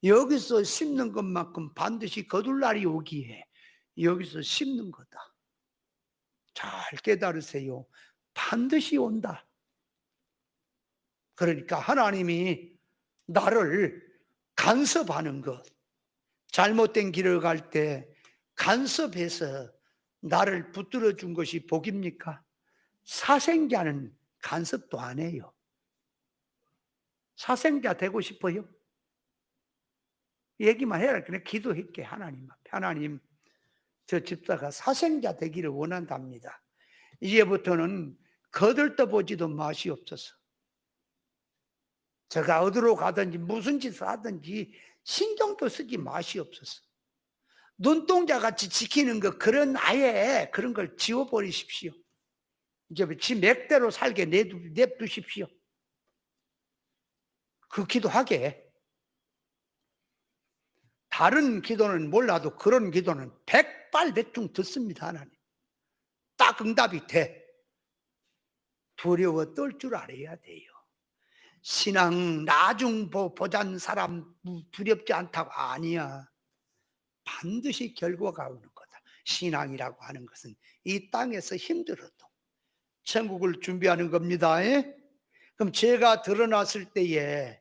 A: 여기서 심는 것만큼 반드시 거둘 날이 오기에 여기서 심는 거다. 잘 깨달으세요. 반드시 온다. 그러니까 하나님이 나를 간섭하는 것, 잘못된 길을 갈 때 간섭해서 나를 붙들어 준 것이 복입니까? 사생자는 간섭도 안 해요. 사생자 되고 싶어요? 얘기만 해라. 그냥 기도할게. 하나님 앞에. 하나님, 저 집사가 사생자 되기를 원한답니다. 이제부터는 거들떠보지도 마시옵소서. 제가 어디로 가든지 무슨 짓을 하든지 신경도 쓰지 마시옵소서. 눈동자같이 지키는 거, 그런 아예 그런 걸 지워버리십시오. 이제 지 맥대로 살게 냅두십시오. 그 기도하게. 다른 기도는 몰라도 그런 기도는 백발백중 듣습니다. 하나님. 딱 응답이 돼. 두려워 떨 줄 알아야 돼요. 신앙 나중 보잔 사람 두렵지 않다고. 아니야. 반드시 결과가 오는 거다. 신앙이라고 하는 것은 이 땅에서 힘들어도 천국을 준비하는 겁니다. 그럼 죄가 드러났을 때에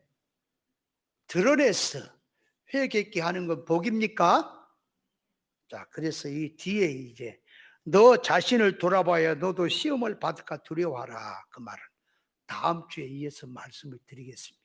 A: 드러내서 회개케 하는 건 복입니까? 자, 그래서 이 뒤에 이제 너 자신을 돌아봐야 너도 시험을 받을까 두려워하라. 그 말은 다음 주에 이어서 말씀을 드리겠습니다.